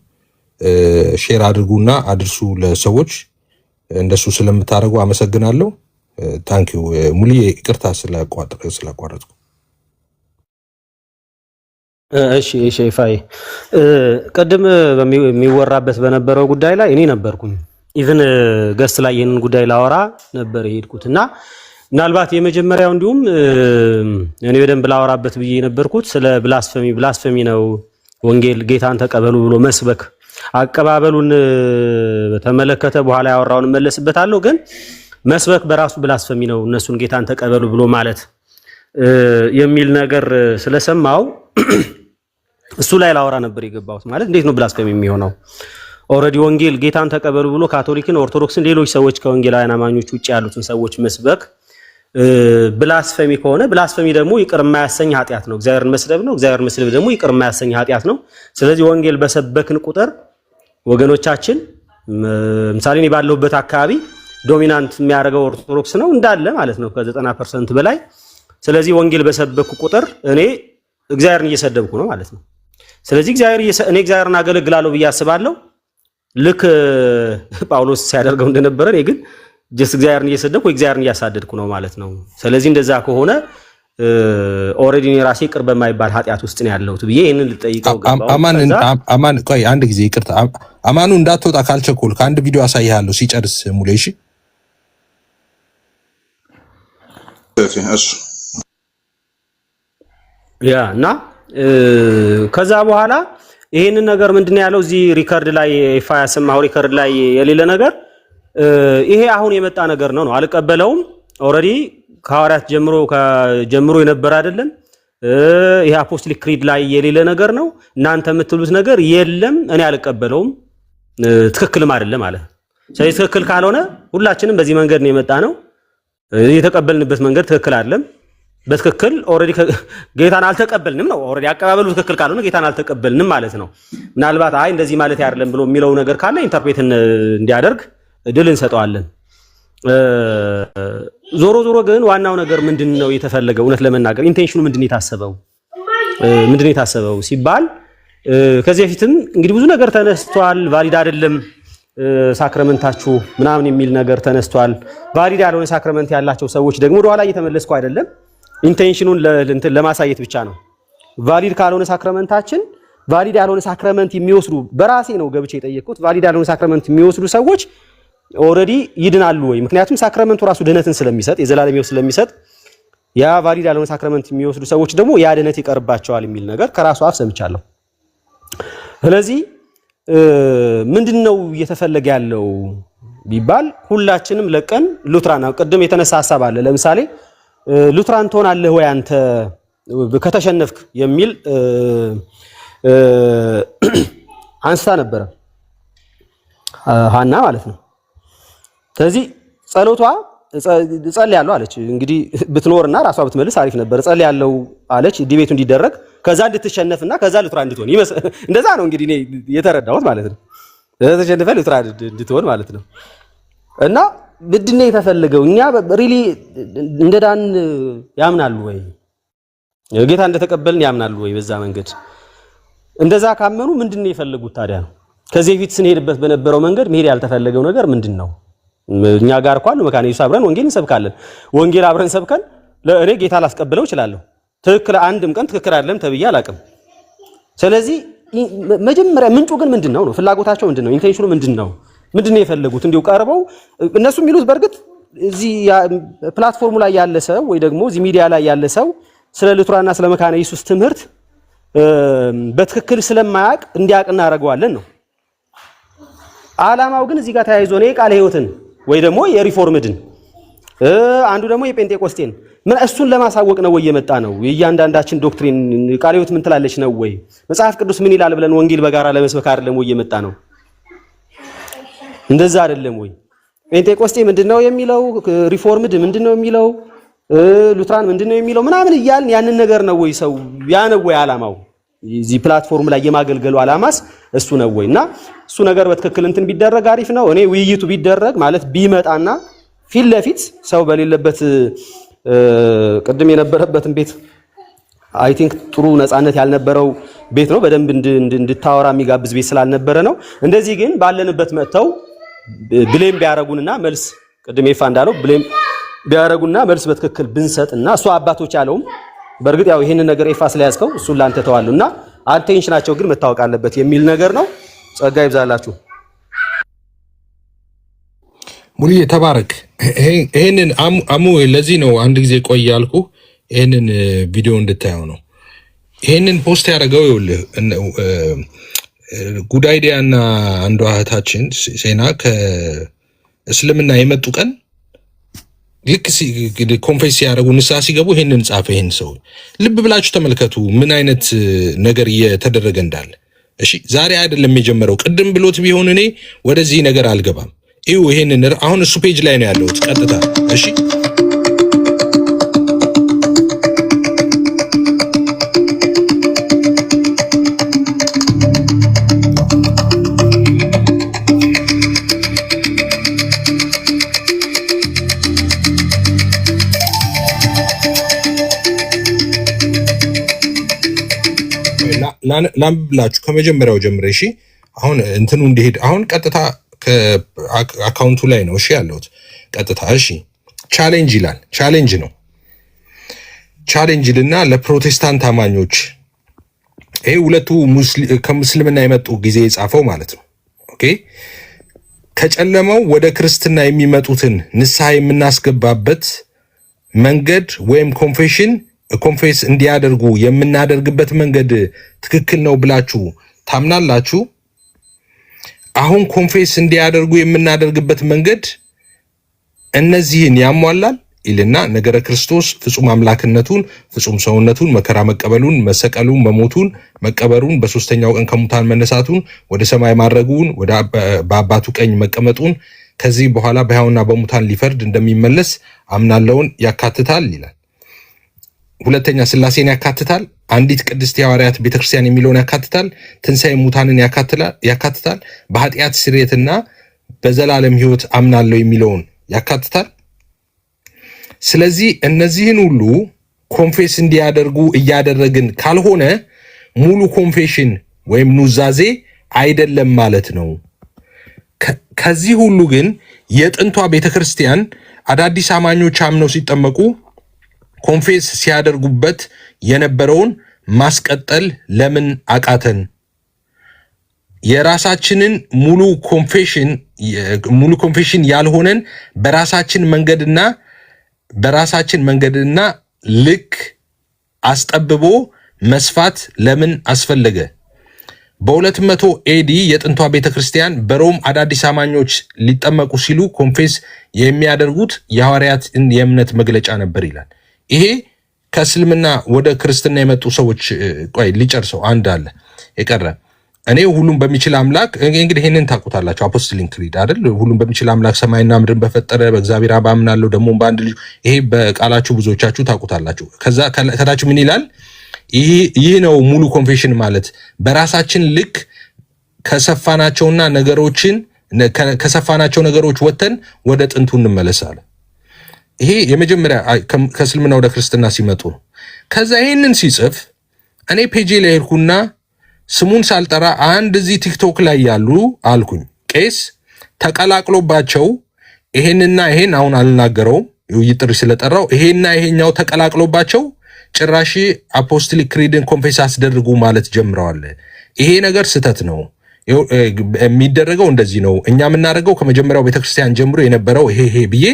ሼር አድርጉና አድርሱ ለሰዎች። እንደሱ ስለምታደርጉ አመሰግናለሁ። ታንክ ዩ ሙሉ ይቅርታ ስላቋረጥኩ። እሺ ፋይ ቀደም በሚወራበት በነበረው ጉዳይ ላይ እኔ ነበርኩኝ። ኢቭን ገስት ላይ ይሄንን ጉዳይ ላወራ ነበር የሄድኩትና ምናልባት የመጀመሪያው እንዲሁም እኔ በደንብ ላወራበት ብዬ የነበርኩት ስለ ብላስፈሚ ነው። ወንጌል ጌታን ተቀበሉ ብሎ መስበክ አቀባበሉን በተመለከተ በኋላ ያወራውን መለስበታለሁ። ግን መስበክ በራሱ ብላስፈሚ ነው፣ እነሱን ጌታን ተቀበሉ ብሎ ማለት የሚል ነገር ስለሰማው እሱ ላይ ላወራ ነበር የገባሁት። ማለት እንዴት ነው ብላስፈሚ የሚሆነው? ኦልሬዲ ወንጌል ጌታን ተቀበሉ ብሎ ካቶሊክን፣ ኦርቶዶክስን፣ ሌሎች ሰዎች ከወንጌላውያን አማኞች ውጭ ያሉትን ሰዎች መስበክ ብላስፈሚ ከሆነ ብላስፈሚ ደግሞ ይቅር የማያሰኝ ኃጢአት ነው። እግዚአብሔርን መስደብ ነው። እግዚአብሔርን መስደብ ደግሞ ይቅር የማያሰኝ ኃጢአት ነው። ስለዚህ ወንጌል በሰበክን ቁጥር ወገኖቻችን ምሳሌ እኔ ባለሁበት አካባቢ ዶሚናንት የሚያደርገው ኦርቶዶክስ ነው እንዳለ ማለት ነው ከ90% በላይ። ስለዚህ ወንጌል በሰበኩ ቁጥር እኔ እግዚአብሔርን እየሰደብኩ ነው ማለት ነው። ስለዚህ እኔ እግዚአብሔርን አገለግላለሁ ብዬ አስባለሁ። ልክ ጳውሎስ ሲያደርገው እንደነበረ እኔ ግን ጀስት እግዚአብሔርን እየሰደብኩ እግዚአብሔርን እያሳደድኩ ነው ማለት ነው። ስለዚህ እንደዛ ከሆነ ኦልሬዲ እኔ ራሴ ቅርብ በማይባል ኃጢአት ውስጥ ነው ያለሁት ብዬ ይሄንን ልጠይቀው ገባው። አማን ቆይ አንድ ጊዜ ይቅርታ፣ አማኑ እንዳትወጣ ካልቸኮል ከአንድ ቪዲዮ አሳይሃለሁ ሲጨርስ ሙሌ። እሺ ያ እና ከዛ በኋላ ይሄንን ነገር ምንድነው ያለው እዚህ ሪከርድ ላይ ይፋ ያሰማው ሪከርድ ላይ የሌለ ነገር ይሄ አሁን የመጣ ነገር ነው አልቀበለውም። ኦልሬዲ ከሐዋርያት ጀምሮ የነበረ አይደለም። ይሄ አፖስቶሊክ ክሪድ ላይ የሌለ ነገር ነው። እናንተ የምትሉት ነገር የለም፣ እኔ አልቀበለውም፣ ትክክልም አይደለም ማለት። ስለዚህ ትክክል ካልሆነ ሁላችንም በዚህ መንገድ ነው የመጣ ነው። የተቀበልንበት መንገድ ትክክል አይደለም። በትክክል ኦልሬዲ ጌታን አልተቀበልንም ነው። ኦልሬዲ አቀባበሉ ትክክል ካልሆነ ጌታን አልተቀበልንም ማለት ነው። ምናልባት አይ እንደዚህ ማለት አይደለም ብሎ የሚለው ነገር ካለ ኢንተርፕሬትን እንዲያደርግ ድል እንሰጠዋለን። ዞሮ ግን ዋናው ነገር ምንድነው የተፈለገው? እውነት ለመናገር ኢንቴንሽኑ ምንድነው የታሰበው ሲባል ከዚህ በፊትም እንግዲህ ብዙ ነገር ተነስቷል። ቫሊድ አይደለም ሳክራመንታችሁ ምናምን የሚል ነገር ተነስቷል። ቫሊድ ያልሆነ ሳክራመንት ያላቸው ሰዎች ደግሞ ወደኋላ እየተመለስኩ አይደለም፣ ኢንቴንሽኑን ለማሳየት ብቻ ነው። ቫሊድ ካልሆነ ሳክራመንታችን ቫሊድ ያልሆነ ሳክራመንት የሚወስዱ በራሴ ነው ገብቼ የጠየቅኩት። ቫሊድ ያልሆነ ሳክራመንት የሚወስዱ ሰዎች ኦልሬዲ ይድናሉ ወይ? ምክንያቱም ሳክራመንቱ ራሱ ድነትን ስለሚሰጥ የዘላለም ሕይወት ስለሚሰጥ ያ ቫሊድ ያልሆነ ሳክራመንት የሚወስዱ ሰዎች ደግሞ ያ ድነት ይቀርባቸዋል የሚል ነገር ከራሱ አፍ ሰምቻለሁ። ስለዚህ ምንድነው እየተፈለገ ያለው ቢባል ሁላችንም ለቀን ሉትራን ቅድም የተነሳ ሐሳብ አለ። ለምሳሌ ሉትራን ትሆናለህ ወይ አንተ ከተሸነፍክ የሚል አንስታ ነበረ ሐና ማለት ነው። ስለዚህ ጸሎቷ ጸልያለሁ አለች። እንግዲህ ብትኖርና ራሷ ብትመልስ አሪፍ ነበር። ጸልያለሁ አለች ዲቤቱ እንዲደረግ ከዛ እንድትሸነፍና ከዛ ሉትራ እንድትሆን እንደዛ ነው እንግዲህ እኔ የተረዳሁት ማለት ነው። ተሸንፈ ሉትራ እንድትሆን ማለት ነው። እና ምንድነው የተፈለገው? እኛ ሪሊ እንደዳን ያምናሉ ወይ ጌታ እንደተቀበልን ያምናሉ ወይ? በዛ መንገድ እንደዛ ካመኑ ምንድነው የፈለጉት ታዲያ ነው? ከዚህ በፊት ስንሄድበት በነበረው መንገድ መሄድ ያልተፈለገው ነገር ምንድነው? እኛ ጋር እንኳን መካነ ኢየሱስ አብረን ወንጌል እንሰብካለን። ወንጌል አብረን ሰብከን ለእኔ ጌታ ላስቀበለው እችላለሁ። ትክክል አንድም ቀን ትክክል አይደለም ተብዬ አላውቅም። ስለዚህ መጀመሪያ ምንጩ ግን ምንድነው ነው? ፍላጎታቸው ምንድነው? ኢንቴንሽኑ ምንድነው? ምንድነው የፈለጉት? እንዲሁ ቀርበው እነሱ የሚሉት በርግጥ እዚህ ፕላትፎርሙ ላይ ያለ ሰው ወይ ደግሞ እዚህ ሚዲያ ላይ ያለ ሰው ስለ ሉትራና ስለ መካነ ኢየሱስ ትምህርት በትክክል ስለማያውቅ እንዲያውቅ እናደርገዋለን ነው። ዓላማው ግን እዚህ ጋር ተያይዞ ነው ቃለ ሕይወትን ወይ ደግሞ የሪፎርምድን አንዱ ደግሞ የጴንጤቆስቴን ምን እሱን ለማሳወቅ ነው ወይ የመጣ ነው? የእያንዳንዳችን ዶክትሪን ቃለ ሕይወት ምን ትላለች ነው ወይ መጽሐፍ ቅዱስ ምን ይላል ብለን ወንጌል በጋራ ለመስበክ አይደለም ወይ የመጣ ነው? እንደዛ አይደለም ወይ? ጴንጤቆስቴ ምንድነው የሚለው? ሪፎርምድ ምንድነው የሚለው? ሉትራን ምንድነው የሚለው? ምናምን እያልን ያንን ነገር ነው ወይ ሰው ያ ነው ወይ ዓላማው? እዚህ ፕላትፎርም ላይ የማገልገሉ ዓላማስ እሱ ነው ወይ? እና እሱ ነገር በትክክል እንትን ቢደረግ አሪፍ ነው። እኔ ውይይቱ ቢደረግ ማለት ቢመጣና ፊት ለፊት ሰው በሌለበት ቅድም የነበረበትን ቤት አይ ቲንክ ጥሩ ነፃነት ያልነበረው ቤት ነው። በደንብ እንድታወራ የሚጋብዝ ቤት ስላልነበረ ነው። እንደዚህ ግን ባለንበት መጥተው ብሌም ቢያረጉንና መልስ ቅድም ይፋ እንዳለው ብሌም ቢያረጉና መልስ በትክክል ብንሰጥና እሱ አባቶች ያለውም በእርግጥ ያው ይሄንን ነገር ኤፋ ስለያዝከው እሱን ላንተ ተዋሉና አቴንሽናቸው ግን መታወቅ አለበት የሚል ነገር ነው። ጸጋ ይብዛላችሁ። ሙሉ ተባረክ። ይሄንን አሙ ለዚህ ነው አንድ ጊዜ ቆይ ያልኩ ይሄንን ቪዲዮ እንድታየው ነው። ይሄንን ፖስት ያደረገው ይኸውልህ ጉድ አይዲያና አንዷ እህታችን ሴና ከእስልምና የመጡ ቀን ልክ ኮንፌስ ሲያደርጉ ንስሐ ሲገቡ ይሄንን ጻፈ። ይሄን ሰው ልብ ብላችሁ ተመልከቱ ምን አይነት ነገር እየተደረገ እንዳለ። እሺ ዛሬ አይደለም የጀመረው፣ ቅድም ብሎት ቢሆን እኔ ወደዚህ ነገር አልገባም። ይኸው ይሄንን አሁን እሱ ፔጅ ላይ ነው ያለሁት ቀጥታ። እሺ ላምብላችሁ ከመጀመሪያው ጀምሬ። እሺ አሁን እንትኑ እንዲሄድ አሁን ቀጥታ ከአካውንቱ ላይ ነው እሺ ያለሁት ቀጥታ። እሺ ቻሌንጅ ይላል። ቻሌንጅ ነው ቻሌንጅ ልና ለፕሮቴስታንት አማኞች ይሄ ሁለቱ ከሙስልምና የመጡ ጊዜ የጻፈው ማለት ነው። ኦኬ ከጨለማው ወደ ክርስትና የሚመጡትን ንስሐ የምናስገባበት መንገድ ወይም ኮንፌስ እንዲያደርጉ የምናደርግበት መንገድ ትክክል ነው ብላችሁ ታምናላችሁ? አሁን ኮንፌስ እንዲያደርጉ የምናደርግበት መንገድ እነዚህን ያሟላል ይልና ነገረ ክርስቶስ ፍጹም አምላክነቱን፣ ፍጹም ሰውነቱን፣ መከራ መቀበሉን፣ መሰቀሉን፣ መሞቱን፣ መቀበሩን፣ በሶስተኛው ቀን ከሙታን መነሳቱን፣ ወደ ሰማይ ማድረጉን፣ በአባቱ ቀኝ መቀመጡን፣ ከዚህ በኋላ በሕያውና በሙታን ሊፈርድ እንደሚመለስ አምናለውን ያካትታል ይላል። ሁለተኛ ሥላሴን ያካትታል። አንዲት ቅድስት የሐዋርያት ቤተክርስቲያን የሚለውን ያካትታል። ትንሣኤ ሙታንን ያካትታል። በኃጢአት ስርየትና በዘላለም ሕይወት አምናለሁ የሚለውን ያካትታል። ስለዚህ እነዚህን ሁሉ ኮንፌስ እንዲያደርጉ እያደረግን ካልሆነ ሙሉ ኮንፌሽን ወይም ኑዛዜ አይደለም ማለት ነው። ከዚህ ሁሉ ግን የጥንቷ ቤተክርስቲያን አዳዲስ አማኞች አምነው ሲጠመቁ ኮንፌስ ሲያደርጉበት የነበረውን ማስቀጠል ለምን አቃተን? የራሳችንን ሙሉ ኮንፌሽን ያልሆነን በራሳችን መንገድና ልክ አስጠብቦ መስፋት ለምን አስፈለገ? በ200 ኤዲ የጥንቷ ቤተክርስቲያን በሮም አዳዲስ አማኞች ሊጠመቁ ሲሉ ኮንፌስ የሚያደርጉት የሐዋርያትን የእምነት መግለጫ ነበር ይላል። ይሄ ከእስልምና ወደ ክርስትና የመጡ ሰዎች ቆይ ሊጨርሰው አንድ አለ የቀረ እኔ ሁሉም በሚችል አምላክ እንግዲህ ይሄንን ታውቁታላችሁ አፖስቶሊክ ክሪድ አይደል? ሁሉም በሚችል አምላክ ሰማይና ምድርን በፈጠረ በእግዚአብሔር አብ አምናለሁ ደግሞ በአንድ ልጅ። ይሄ በቃላችሁ ብዙዎቻችሁ ታውቁታላችሁ። ከዛ ከታች ምን ይላል? ይህ ነው ሙሉ ኮንፌሽን ማለት በራሳችን ልክ ከሰፋናቸውና ነገሮችን ከሰፋናቸው ነገሮች ወተን ወደ ጥንቱ እንመለሳለን። ይሄ የመጀመሪያ ከእስልምና ወደ ክርስትና ሲመጡ ነው። ከዛ ይሄንን ሲጽፍ እኔ ፔጄ ላይ ሄድኩና ስሙን ሳልጠራ አንድ እዚህ ቲክቶክ ላይ ያሉ አልኩኝ ቄስ ተቀላቅሎባቸው ይሄንና ይሄን አሁን አልናገረውም የውይይት ጥሪ ስለጠራው ይሄንና ይሄኛው ተቀላቅሎባቸው ጭራሽ አፖስቶሊክ ክሪድን ኮንፌስ አስደርጉ ማለት ጀምረዋል። ይሄ ነገር ስህተት ነው። የሚደረገው እንደዚህ ነው። እኛ የምናደርገው ከመጀመሪያው ቤተክርስቲያን ጀምሮ የነበረው ይሄ ብዬ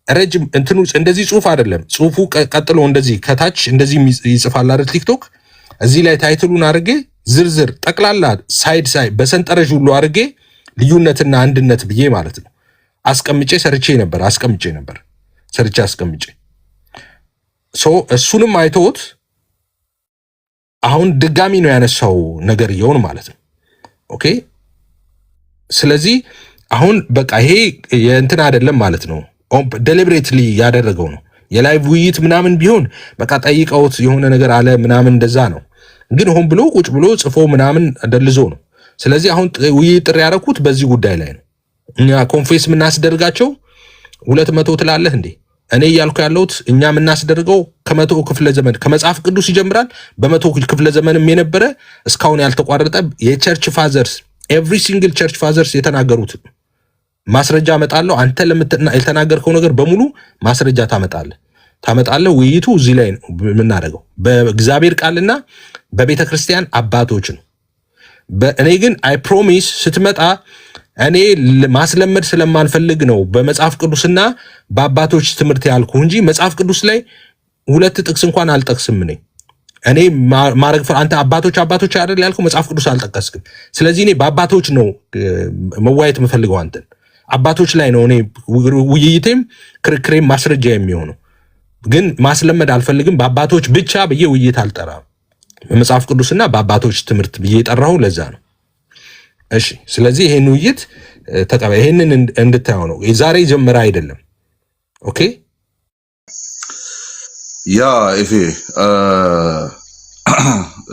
ረጅም እንትኑ እንደዚህ ጽሁፍ አይደለም። ጽሁፉ ቀጥሎ እንደዚህ ከታች እንደዚህ ይጽፋል አይደል ቲክቶክ። እዚህ ላይ ታይትሉን አድርጌ ዝርዝር ጠቅላላ ሳይድ በሰንጠረዥ ሁሉ አድርጌ ልዩነትና አንድነት ብዬ ማለት ነው አስቀምጬ አስቀምጬ እሱንም አይተውት አሁን ድጋሚ ነው ያነሳው ነገርየውን ማለት ነው። ኦኬ ስለዚህ አሁን በቃ ይሄ የእንትን አይደለም ማለት ነው። ዴሊብሬትሊ ያደረገው ነው። የላይቭ ውይይት ምናምን ቢሆን በቃ ጠይቀውት የሆነ ነገር አለ ምናምን እንደዛ ነው። ግን ሆን ብሎ ቁጭ ብሎ ጽፎ ምናምን ደልዞ ነው። ስለዚህ አሁን ውይይት ጥሪ ያደረኩት በዚህ ጉዳይ ላይ ነው። እኛ ኮንፌስ የምናስደርጋቸው 200 ትላለህ እንዴ? እኔ እያልኩ ያለሁት እኛ የምናስደርገው ከ100 ክፍለ ዘመን ከመጽሐፍ ቅዱስ ይጀምራል። በ100 ክፍለ ዘመንም የነበረ እስካሁን ያልተቋረጠ የቸርች ፋዘርስ ኤቭሪ ሲንግል ቸርች ፋዘርስ የተናገሩት ማስረጃ አመጣለሁ። አንተ የተናገርከው ነገር በሙሉ ማስረጃ ታመጣለህ። ውይይቱ እዚህ ላይ ነው የምናደርገው በእግዚአብሔር ቃልና በቤተ ክርስቲያን አባቶች ነው። እኔ ግን አይ ፕሮሚስ ስትመጣ እኔ ማስለመድ ስለማልፈልግ ነው በመጽሐፍ ቅዱስና በአባቶች ትምህርት ያልኩ እንጂ መጽሐፍ ቅዱስ ላይ 2 ጥቅስ እንኳን አልጠቅስም። እኔ ማረግ አንተ አባቶች አይደል ያልከው መጽሐፍ ቅዱስ አልጠቀስክም። ስለዚህ እኔ በአባቶች ነው መዋየት የምፈልገው አንተን አባቶች ላይ ነው እኔ ውይይቴም ክርክሬም ማስረጃ የሚሆነው። ግን ማስለመድ አልፈልግም። በአባቶች ብቻ ብዬ ውይይት አልጠራም። በመጽሐፍ ቅዱስና በአባቶች ትምህርት ብዬ የጠራው ለዛ ነው። እሺ ስለዚህ ይሄን ውይይት ተቀበል። ይሄንን እንድታየው ነው። የዛሬ ጀመረ አይደለም። ኦኬ ያ ኤፌ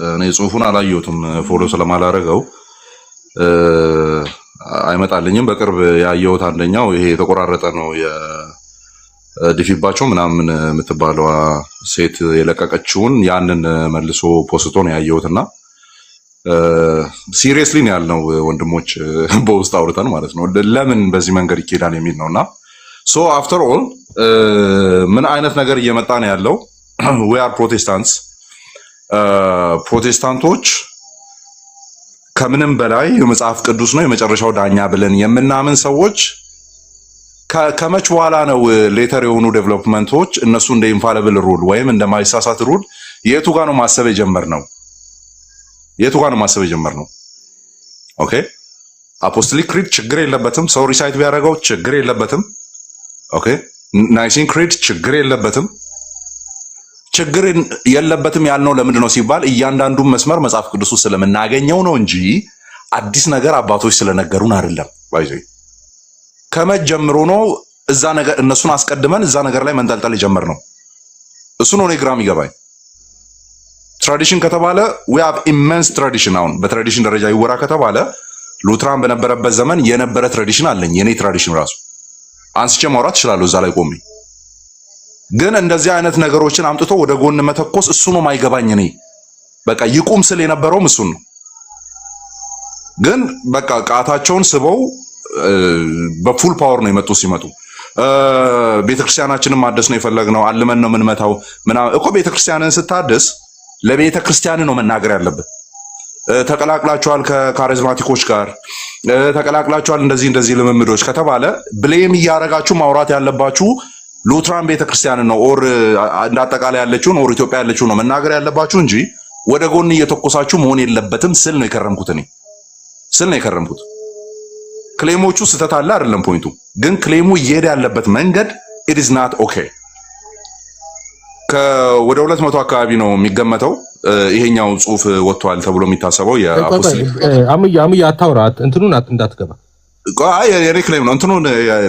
እኔ ጽሁፉን አላየሁትም ፎሎ ስለማላረገው አይመጣልኝም። በቅርብ ያየሁት አንደኛው ይሄ የተቆራረጠ ነው የዲፊባቸው ምናምን የምትባለው ሴት የለቀቀችውን ያንን መልሶ ፖስቶ ነው ያየሁትና ሲሪየስሊ ነው ያልነው ወንድሞች በውስጥ አውርተን ማለት ነው ለምን በዚህ መንገድ ይኬዳል የሚል ነውና ሶ አፍተር ኦል ምን አይነት ነገር እየመጣ ነው ያለው? we are protestants ፕሮቴስታንቶች ከምንም በላይ የመጽሐፍ ቅዱስ ነው የመጨረሻው ዳኛ ብለን የምናምን ሰዎች ከመች በኋላ ነው ሌተር የሆኑ ዴቨሎፕመንቶች እነሱ እንደ ኢንፋሊብል ሩል ወይም እንደ ማይሳሳት ሩል የቱ ጋር ነው ማሰብ የጀመርነው? ኦኬ አፖስቶሊክ ክሪድ ችግር የለበትም። ሰው ሪሳይት ቢያደርገው ችግር የለበትም። ኦኬ ናይሲን ክሪድ ችግር የለበትም። ችግር የለበትም ያልነው ለምንድን ነው ሲባል እያንዳንዱን መስመር መጽሐፍ ቅዱስ ውስጥ ስለምናገኘው ነው እንጂ አዲስ ነገር አባቶች ስለነገሩን አይደለም። ባይዘይ ከመች ጀምሮ ነው እዛ ነገር እነሱን አስቀድመን እዛ ነገር ላይ መንጠልጠል የጀመርነው? እሱ ነው እኔ ግራም ይገባኝ። ትራዲሽን ከተባለ we have immense tradition። አሁን በትራዲሽን ደረጃ ይወራ ከተባለ ሉትራን በነበረበት ዘመን የነበረ ትራዲሽን አለኝ። የኔ ትራዲሽን ራሱ አንስቼ ማውራት እችላለሁ እዛ ላይ ቆሜ። ግን እንደዚህ አይነት ነገሮችን አምጥቶ ወደ ጎን መተኮስ እሱ ነው ማይገባኝ። እኔ በቃ ይቁም ስል የነበረውም እሱን ነው። ግን በቃ ቃታቸውን ስበው በፉል ፓወር ነው የመጡ ሲመጡ ቤተክርስቲያናችንን ማደስ ነው የፈለግነው አልመን ነው የምንመታው ምናምን እኮ ቤተክርስቲያንን ስታደስ ለቤተክርስቲያን ነው መናገር ያለብን። ተቀላቅላችኋል ከካሪዝማቲኮች ጋር ተቀላቅላችኋል እንደዚህ ልምምዶች ከተባለ ብሌም እያረጋችሁ ማውራት ያለባችሁ ሉትራን ቤተክርስቲያን ነው ኦር እንዳጠቃላይ ያለችውን ኦር ኢትዮጵያ ያለችው ነው መናገር ያለባችሁ እንጂ ወደ ጎን እየተቆሳችሁ መሆን የለበትም ስል ነው የከረምኩት። ክሌሞቹ ስተት አለ አይደለም ፖይንቱ፣ ግን ክሌሙ እየሄደ ያለበት መንገድ it is not okay። ወደ 200 አካባቢ ነው የሚገመተው ይሄኛው ጽሁፍ ወጥቷል ተብሎ የሚታሰበው የአፖስቶሊክ አሙያ አታውራት እንትኑን እንዳትገባ የኔ ክሌም ነው። እንትኑን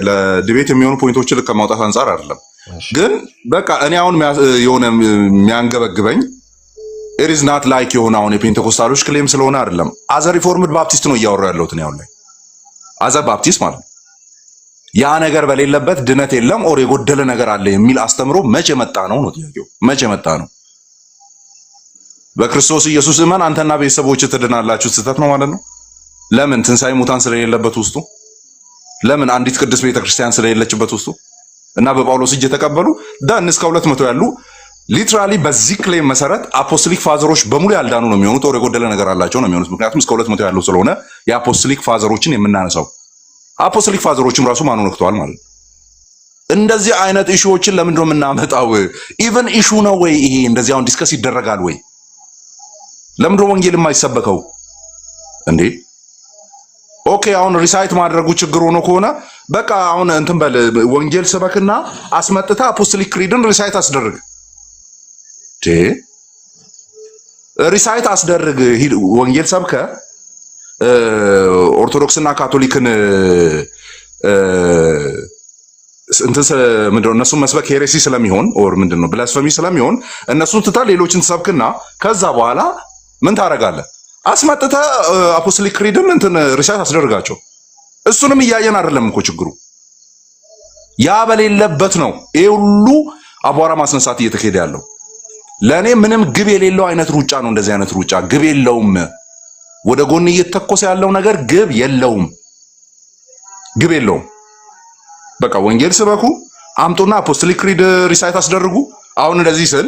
ለዲቤት የሚሆኑ ፖይንቶችን ልክ ከማውጣት አንጻር አይደለም። ግን በቃ እኔ አሁን የሆነ የሚያንገበግበኝ ኢት ኢዝ ናት ላይክ የሆነ አሁን የፔንቴኮስታሎች ክሌም ስለሆነ አይደለም። አዘ ሪፎርምድ ባፕቲስት ነው እያወራሁ ያለሁት እኔ አሁን ላይ አዘ ባፕቲስት ማለት ነው። ያ ነገር በሌለበት ድነት የለም ኦር የጎደለ ነገር አለ የሚል አስተምሮ መቼ መጣ ነው ጥያቄው። መቼ መጣ ነው? በክርስቶስ ኢየሱስ እመን አንተና ቤተሰቦች ትድናላችሁ ስህተት ነው ማለት ነው። ለምን ትንሣኤ ሙታን ስለሌለበት ውስጡ? ለምን አንዲት ቅድስት ቤተክርስቲያን ስለሌለችበት ውስጡ? እና በጳውሎስ እጅ የተቀበሉ ዳን እስከ 200 ያሉ ሊትራሊ በዚህ ክሌም መሰረት አፖስቶሊክ ፋዘሮች በሙሉ ያልዳኑ ነው የሚሆኑት ኦር የጎደለ ነገር አላቸው ነው የሚሆኑት። ምክንያቱም እስከ 200 ያሉ ስለሆነ የአፖስቶሊክ ፋዘሮችን የምናነሳው አፖስቶሊክ ፋዘሮችም ራሱ ማኑ ነክተዋል ማለት ነው። እንደዚህ አይነት ኢሹዎችን ለምንድን ነው የምናመጣው? ኢቭን ኢሹ ነው ወይ ይሄ? እንደዚህ አሁን ዲስከስ ይደረጋል ወይ? ለምንድን ነው ወንጌል የማይሰበከው እንዴ? ኦኬ አሁን ሪሳይት ማድረጉ ችግር ሆኖ ከሆነ በቃ አሁን እንትን በል ወንጌል ስበክና አስመጥታ አፖስቶሊክ ክሪድን ሪሳይት አስደርግ ሪሳይት አስደርግ። ወንጌል ሰብከ ኦርቶዶክስና ካቶሊክን እንትን ምንድነው እነሱን መስበክ ሄሬሲ ስለሚሆን ኦር ምንድነው ብላስፈሚ ስለሚሆን እነሱን ትታ ሌሎችን ሰብክና ከዛ በኋላ ምን ታረጋለህ? አስመጥተ አፖስቶሊክ ክሪድን እንትን ሪሳይት አስደርጋቸው። እሱንም እያየን አይደለም እኮ ችግሩ ያ በሌለበት ነው ይሄ ሁሉ አቧራ ማስነሳት እየተካሄደ ያለው። ለኔ ምንም ግብ የሌለው አይነት ሩጫ ነው። እንደዚህ አይነት ሩጫ ግብ የለውም። ወደ ጎን እየተተኮሰ ያለው ነገር ግብ የለውም፣ ግብ የለውም። በቃ ወንጌል ስበኩ አምጡና አፖስቶሊክ ክሪድ ሪሳይት አስደርጉ። አሁን እንደዚህ ስል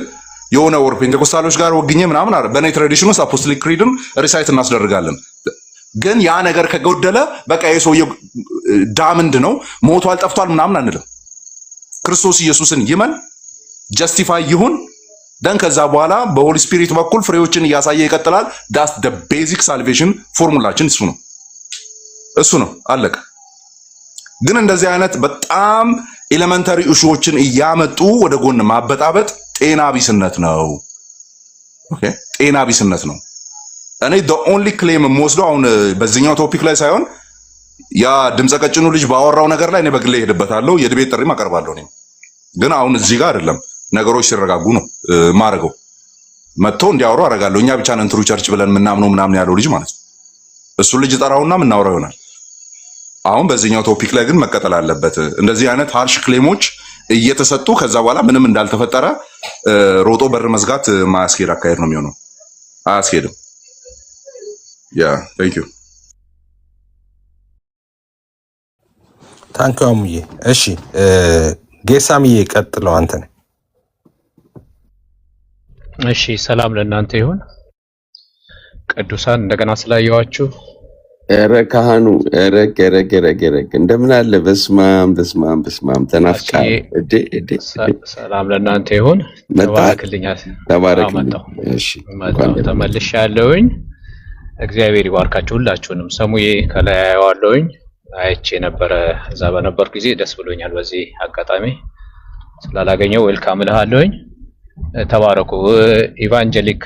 የሆነ ወር ፔንቴኮስታሎች ጋር ወግኜ ምናምን አይደል። በኔ ትራዲሽን ውስጥ አፖስቶሊክ ክሪድን ሪሳይት እናስደርጋለን። ግን ያ ነገር ከጎደለ በቃ የሰውየው ዳምንድ ነው ሞቷል ጠፍቷል ምናምን አንልም። ክርስቶስ ኢየሱስን ይመን ጀስቲፋይ ይሁን ደን ከዛ በኋላ በሆሊ ስፒሪት በኩል ፍሬዎችን እያሳየ ይቀጥላል። ዳስ ደ ቤዚክ ሳልቬሽን ፎርሙላችን እሱ ነው አለቀ። ግን እንደዚህ አይነት በጣም ኤሌመንታሪ ኢሹዎችን እያመጡ ወደ ጎን ማበጣበጥ ጤና ቢስነት ነው። ኦኬ ጤና ቢስነት ነው። እኔ the only claim የምወስደው አሁን በዚህኛው ቶፒክ ላይ ሳይሆን ያ ድምፀ ቀጭኑ ልጅ ባወራው ነገር ላይ እኔ በግሌ ሄድበታለሁ፣ የድቤት ጥሪም አቀርባለሁ። እኔ ግን አሁን እዚህ ጋር አይደለም ነገሮች ሲረጋጉ ነው ማረገው። መጥቶ እንዲያወሩ አረጋለሁ። እኛ ብቻ ነን ትሩ ቸርች ብለን ምናምነው ምናምን ያለው ልጅ ማለት ነው። እሱ ልጅ ጠራውና ምናወራው ይሆናል። አሁን በዚህኛው ቶፒክ ላይ ግን መቀጠል አለበት። እንደዚህ አይነት ሃርሽ ክሌሞች እየተሰጡ ከዛ በኋላ ምንም እንዳልተፈጠረ ሮጦ በር መዝጋት ማያስኬድ አካሄድ ነው የሚሆነው። አያስኬድም። ያ ታንክ ዩ ታንካሙዬ። እሺ ጌሳምዬ ቀጥለው አንተ ነህ። እሺ ሰላም ለእናንተ ይሁን ቅዱሳን፣ እንደገና ስላየዋችሁ። ኧረ ካህኑ ረግ እንደምን አለ? በስማም ተናፍቃል። ሰላም ለእናንተ ይሁን። ተባረክልኝ። እሺ ተመልሻለሁኝ። እግዚአብሔር ይባርካችሁ ሁላችሁንም። ሰሙዬ ከላይ አየዋለሁኝ፣ አይቼ ነበረ እዛ በነበር ጊዜ ደስ ብሎኛል። በዚህ አጋጣሚ ስላላገኘው ዌልካም እልሃለሁኝ። ተባረኩ። ኢቫንጀሊክ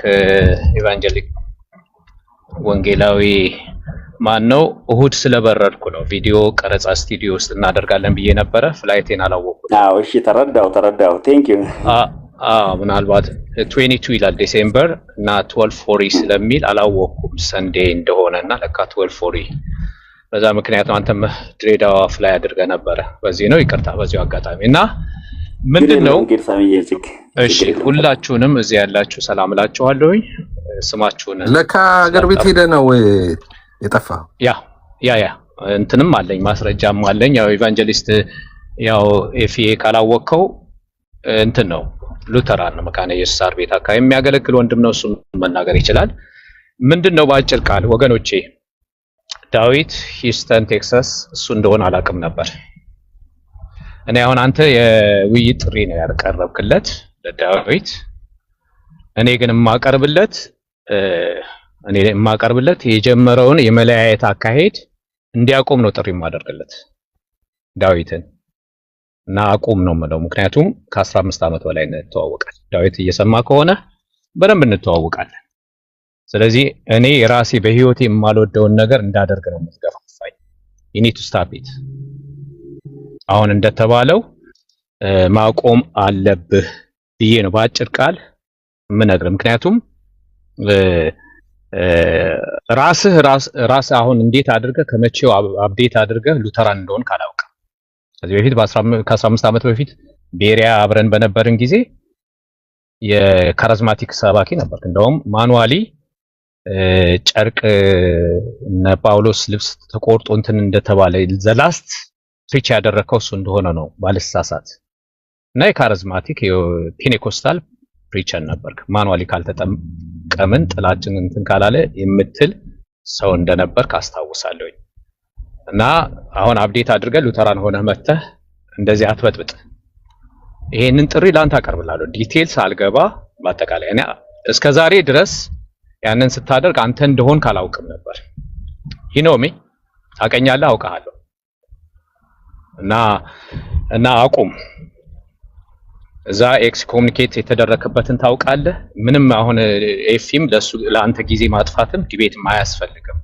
ወንጌላዊ ማን ነው? እሁድ ስለበረርኩ ነው ቪዲዮ ቀረጻ ስቱዲዮ ውስጥ እናደርጋለን ብዬ ነበረ። ፍላይቴን አላወቅኩት። እሺ ተረዳው። ቴንክ ዩ። ምናልባት 22 ይላል ዲሴምበር እና 1240 ስለሚል አላወቅኩም ሰንዴ እንደሆነ እና ለካ 1240 በዛ ምክንያት አንተም ድሬዳዋ ፍላይ አድርገ ነበረ። በዚህ ነው ይቅርታ በዚሁ አጋጣሚ እና ምንድነው? እሺ ሁላችሁንም እዚህ ያላችሁ ሰላም እላችኋለሁኝ። ስማችሁን ለካ ሀገር ቤት ሄደ ነው የጠፋ ያ እንትንም አለኝ ማስረጃም አለኝ። ያው ኢቫንጀሊስት ያው ኤፍኤ ካላወቀው እንትን ነው ሉተራን ነው መካነ ኢየሱስ ሳር ቤት አካባቢ የሚያገለግል ወንድም ነው። እሱም መናገር ይችላል። ምንድነው በአጭር ቃል ወገኖቼ፣ ዳዊት ሂውስተን ቴክሳስ እሱ እንደሆነ አላውቅም ነበር። እኔ አሁን አንተ የውይይት ጥሪ ነው ያቀረብክለት ለዳዊት። እኔ ግን የማቀርብለት የጀመረውን የመለያየት አካሄድ እንዲያቆም ነው ጥሪ የማደርግለት ዳዊትን እና አቁም ነው የምለው። ምክንያቱም ከ15 ዓመት በላይ ነው ተዋወቀ። ዳዊት እየሰማ ከሆነ በደንብ እንተዋወቃለን። ስለዚህ እኔ ራሴ በህይወቴ የማልወደውን ነገር እንዳደርግ ነው የምትገፋፋኝ። you need to stop it። አሁን እንደተባለው ማቆም አለብህ ብዬ ነው በአጭር ቃል የምነግርህ። ምክንያቱም ራስህ አሁን እንዴት አድርገህ ከመቼው አፕዴት አድርገህ ሉተራን እንደሆን ካላውቅ ከዚህ በፊት ከ15 ዓመት በፊት ቤሪያ አብረን በነበርን ጊዜ የካሪዝማቲክ ሰባኪ ነበር። እንደውም ማኑዋሊ ጨርቅ እነ ጳውሎስ ልብስ ተቆርጦ እንትን እንደተባለ ዘላስት ፕሪች ያደረከው እሱ እንደሆነ ነው ባልሳሳት። እና የካሪዝማቲክ የፔኔኮስታል ፕሪቸር ነበርክ። ማኑዋሊ ካልተጠቀምን ጥላችን እንትን ካላለ የምትል ሰው እንደነበርክ አስታውሳለሁ። እና አሁን አፕዴት አድርገህ ሉተራን ሆነህ መተህ እንደዚህ አትበጥብጥ። ይሄንን ጥሪ ላንተ አቀርብላለሁ። ዲቴልስ አልገባ በአጠቃላይ እኔ እስከዛሬ ድረስ ያንን ስታደርግ አንተ እንደሆን ካላውቅም ነበር። ሂኖሚ ታቀኛለህ፣ አውቃለሁ። እና አቁም። እዛ ኤክስ ኮሙኒኬት የተደረከበትን ታውቃለህ። ምንም አሁን ኤፊም ለሱ ለአንተ ጊዜ ማጥፋትም ዲቤትም አያስፈልግም።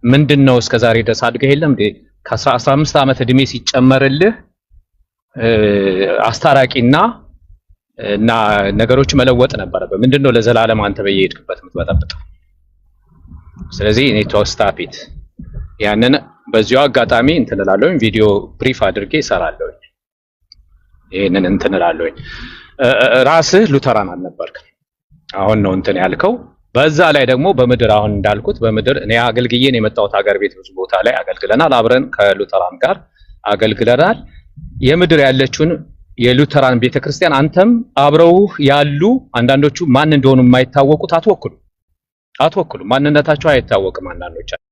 ምንድነው እስከዛሬ ድረስ አድገህ የለም እንዴ? ከ15 ዓመት እድሜ ሲጨመርልህ አስታራቂና እና ነገሮች መለወጥ ነበረበት። ምንድነው ለዘላለም አንተ በየሄድክበት የምትበጠብጠው? ስለዚህ እኔ ስታፕ ኢት። ያንን በዚሁ አጋጣሚ እንትን እላለሁ፣ ቪዲዮ ብሪፍ አድርጌ እሰራለሁ። ይሄንን እንትን እላለሁ። ራስህ ሉተራን አልነበርክም፣ አሁን ነው እንትን ያልከው። በዛ ላይ ደግሞ በምድር አሁን እንዳልኩት በምድር እኔ አገልግዬን የመጣሁት ሀገር ቤት ብዙ ቦታ ላይ አገልግለናል፣ አብረን ከሉተራን ጋር አገልግለናል። የምድር ያለችውን የሉተራን ቤተክርስቲያን አንተም አብረው ያሉ አንዳንዶቹ ማን እንደሆኑ የማይታወቁት አትወክሉ፣ ማንነታቸው አይታወቅም። አንዳንዶቻችሁ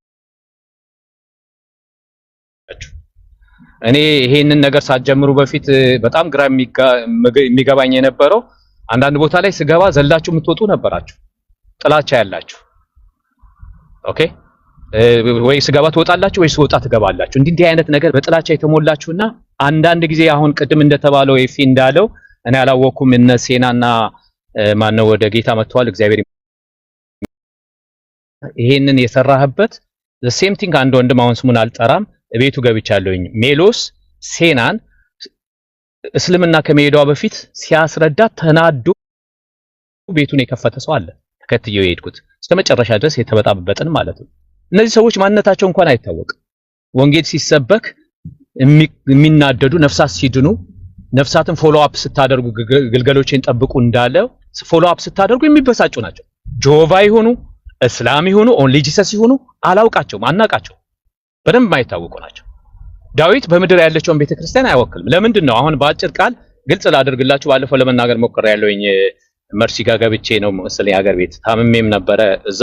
እኔ ይሄንን ነገር ሳትጀምሩ በፊት በጣም ግራ የሚገባኝ የነበረው አንዳንድ ቦታ ላይ ስገባ ዘላችሁ የምትወጡ ነበራችሁ፣ ጥላቻ ያላችሁ። ኦኬ ወይ ስገባ ትወጣላችሁ ወይ ስወጣ ትገባላችሁ። እንዲህ አይነት ነገር በጥላቻ የተሞላችሁና አንዳንድ ጊዜ አሁን ቅድም እንደተባለው ኤፊ እንዳለው እኔ አላወኩም እነ ሴናና ማነው ወደ ጌታ መጥተዋል። እግዚአብሔር ይሄንን የሰራህበት the same thing አንድ ወንድም አሁን ስሙን አልጠራም ቤቱ ገብቻለሁኝ። ሜሎስ ሴናን እስልምና ከመሄዷ በፊት ሲያስረዳ ተናዶ ቤቱን የከፈተ ሰው አለ። ተከትየው የሄድኩት እስከመጨረሻ ድረስ የተበጣበጠን ማለት ነው። እነዚህ ሰዎች ማንነታቸው እንኳን አይታወቅም። ወንጌል ሲሰበክ የሚናደዱ ነፍሳት ሲድኑ ነፍሳትን ፎሎ አፕ ስታደርጉ ግልገሎችን ጠብቁ እንዳለ ፎሎ አፕ ስታደርጉ የሚበሳጩ ናቸው። ጆቫ ይሁኑ እስላም ይሁኑ ኦንሊ ጂሰስ ይሁኑ አላውቃቸውም፣ አናቃቸው፣ በደንብ የማይታወቁ ናቸው። ዳዊት በምድር ያለችውን ቤተክርስቲያን አይወክልም። ለምንድን ነው? አሁን በአጭር ቃል ግልጽ ላደርግላችሁ ባለፈው ለመናገር ሞክሬያለሁኝ። መርሲ ጋር ገብቼ ነው መሰለኝ ሀገር ቤት ታምሜም ነበረ። እዛ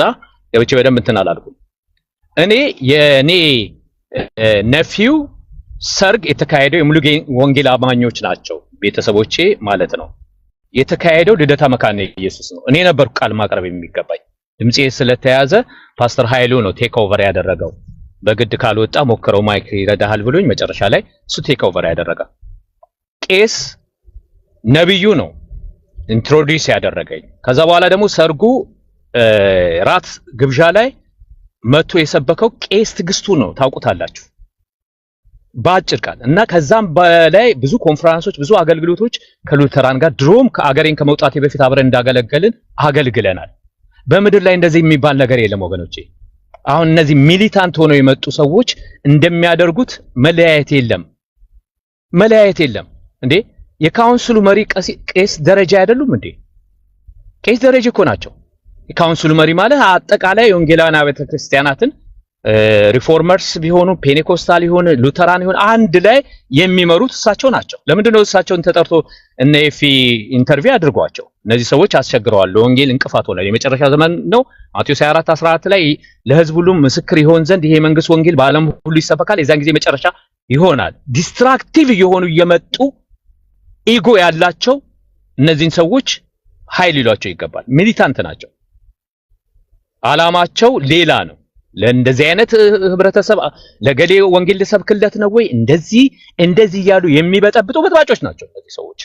ገብቼ በደንብ እንትን አላልኩም። የኔ ነፊው ሰርግ የተካሄደው የሙሉ ወንጌል አማኞች ናቸው ቤተሰቦቼ ማለት ነው። የተካሄደው ልደታ መካነ ኢየሱስ ነው። እኔ ነበርኩ ቃል ማቅረብ የሚገባኝ። ድምጼ ስለተያዘ ፓስተር ኃይሉ ነው ቴክ ኦቨር ያደረገው። በግድ ካልወጣ ሞክረው ማይክ ይረዳሃል ብሎኝ መጨረሻ ላይ እሱ ቴክ ኦቨር ያደረገ። ቄስ ነብዩ ነው ኢንትሮዲዩስ ያደረገኝ። ከዛ በኋላ ደግሞ ሰርጉ ራት ግብዣ ላይ መቶ የሰበከው ቄስ ትግስቱ ነው፣ ታውቁታላችሁ በአጭር ቃል። እና ከዛም በላይ ብዙ ኮንፈረንሶች፣ ብዙ አገልግሎቶች ከሉተራን ጋር ድሮም ከአገሬን ከመውጣቴ በፊት አብረን እንዳገለገልን አገልግለናል። በምድር ላይ እንደዚህ የሚባል ነገር የለም ወገኖቼ። አሁን እነዚህ ሚሊታንት ሆነው የመጡ ሰዎች እንደሚያደርጉት መለያየት የለም እንዴ። የካውንስሉ መሪ ቄስ ደረጃ አይደሉም እንዴ? ቄስ ደረጃ እኮ ናቸው። የካውንስሉ መሪ ማለት አጠቃላይ የወንጌላውያን አብያተ ክርስቲያናትን ሪፎርመርስ ቢሆኑ ፔኔኮስታል ይሆን ሉተራን ይሆን አንድ ላይ የሚመሩት እሳቸው ናቸው። ለምንድን ነው እሳቸውን ተጠርቶ እነ ኤፊ ኢንተርቪው አድርጓቸው? እነዚህ ሰዎች አስቸግረዋል፣ ለወንጌል እንቅፋት ሆነዋል። የመጨረሻ ዘመን ነው። ማቴዎስ 24:14 ላይ ለሕዝብ ሁሉ ምስክር ይሆን ዘንድ ይሄ መንግስት ወንጌል በዓለም ሁሉ ይሰበካል፣ የዛን ጊዜ መጨረሻ ይሆናል። ዲስትራክቲቭ እየሆኑ እየመጡ ኢጎ ያላቸው እነዚህን ሰዎች ኃይል ይሏቸው ይገባል። ሚሊታንት ናቸው። አላማቸው ሌላ ነው። ለእንደዚህ አይነት ህብረተሰብ ለገሌ ወንጌል ልሰብክለት ነው ወይ እንደዚህ እያሉ የሚበጠብጡ በጥባጮች ናቸው እነዚህ ሰዎች።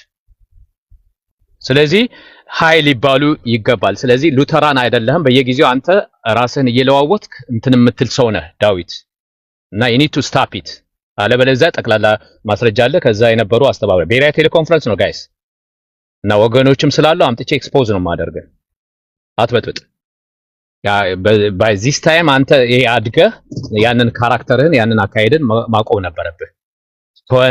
ስለዚህ ሀይ ሊባሉ ይገባል። ስለዚህ ሉተራን አይደለህም። በየጊዜው አንተ ራስህን እየለዋወጥክ እንትን የምትል ሰው ነህ ዳዊት እና you need to stop it። አለበለዚያ ጠቅላላ ማስረጃ አለ። ከዛ የነበሩ አስተባባሪ ብሔራዊ ቴሌኮንፈረንስ ነው ጋይስ እና ወገኖችም ስላሉ አምጥቼ ኤክስፖዝ ነው ማደርገው። አትበጥብጥ። ያ በዚህ ታይም አንተ ይሄ አድገህ ያንን ካራክተርህን ያንን አካሄድን ማቆም ነበረብህ።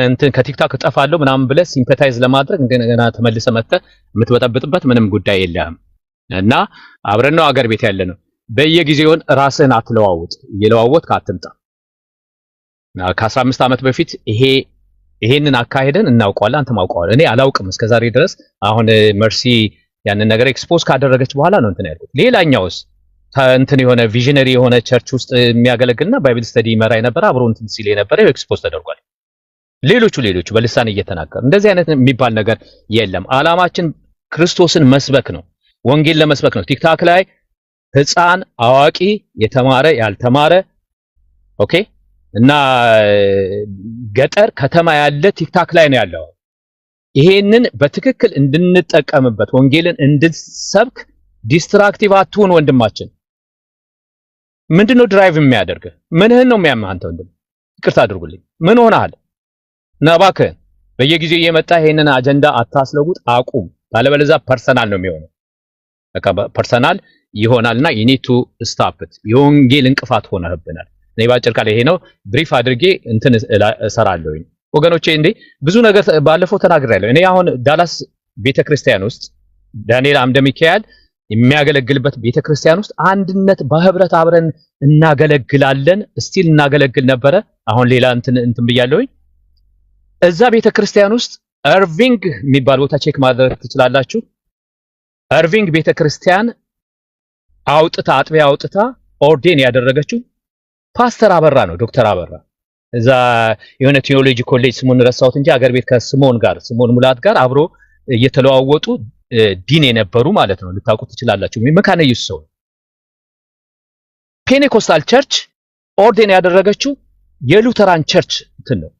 እንትን ከቲክቶክ እጠፋለሁ ምናምን ብለህ ሲምፓታይዝ ለማድረግ እንደገና ተመልሰህ መጥተህ የምትበጠብጥበት ምንም ጉዳይ የለህም። እና አብረን ነው አገር ቤት ያለ ነው። በየጊዜውን ራስህን አትለዋውጥ፣ እየለዋወጥክ አትምጣ። ከ15 ዓመት በፊት ይሄንን አካሄድን እናውቀዋለን፣ አንተም አውቀዋለህ። እኔ አላውቅም እስከዛሬ ድረስ። አሁን መርሲ ያንን ነገር ኤክስፖዝ ካደረገች በኋላ ነው እንትን ያልኩት። ሌላኛውስ እንትን የሆነ ቪዥነሪ የሆነ ቸርች ውስጥ የሚያገለግልና ባይብል ስተዲ ይመራ የነበረ አብሮ እንትን ሲል የነበረ ኤክስፖዝ ተደርጓል። ሌሎቹ በልሳን እየተናገሩ እንደዚህ አይነት የሚባል ነገር የለም። ዓላማችን ክርስቶስን መስበክ ነው፣ ወንጌል ለመስበክ ነው። ቲክታክ ላይ ህፃን፣ አዋቂ፣ የተማረ፣ ያልተማረ ኦኬ እና ገጠር ከተማ ያለ ቲክታክ ላይ ነው ያለው። ይሄንን በትክክል እንድንጠቀምበት ወንጌልን እንድንሰብክ ዲስትራክቲቭ አትሁን ወንድማችን። ምንድነው ድራይቭ የሚያደርግ? ምንህን ነው የሚያምህ አንተ ወንድም? ይቅርታ አድርጉልኝ። ምን ሆነሃል? እና እባክህ በየጊዜው እየመጣ ይሄንን አጀንዳ አታስለውጥ፣ አቁም። ካለበለዚያ ፐርሰናል ነው የሚሆነው። በቃ ፐርሰናል ይሆናልና you need to stop it። የወንጌል እንቅፋት ሆነህብናል። እኔ ባጭር ቃል ይሄ ነው ብሪፍ አድርጌ እንትን እሰራለሁ። ወገኖቼ እንዴ ብዙ ነገር ባለፈው ተናግሬያለሁ። እኔ አሁን ዳላስ ቤተክርስቲያን ውስጥ ዳንኤል አምደ ሚካኤል የሚያገለግልበት ቤተክርስቲያን ውስጥ አንድነት በህብረት አብረን እናገለግላለን። ስቲል እናገለግል ነበረ። አሁን ሌላ እንትን ብያለሁኝ። እዛ ቤተክርስቲያን ውስጥ እርቪንግ የሚባል ቦታ ቼክ ማድረግ ትችላላችሁ። እርቪንግ ቤተክርስቲያን አጥቢያ አውጥታ ኦርዴን ያደረገችው ፓስተር አበራ ነው፣ ዶክተር አበራ። እዛ የሆነ ቴዎሎጂ ኮሌጅ ስሙን ረሳሁት እንጂ አገር ቤት ስሞን ሙላት ጋር አብሮ እየተለዋወጡ ዲን የነበሩ ማለት ነው። ልታውቁ ትችላላችሁ። መካነ ኢየሱስ ሰው ፔኔኮስታል ቸርች ኦርዴን ያደረገችው የሉተራን ቸርች እንትን ነው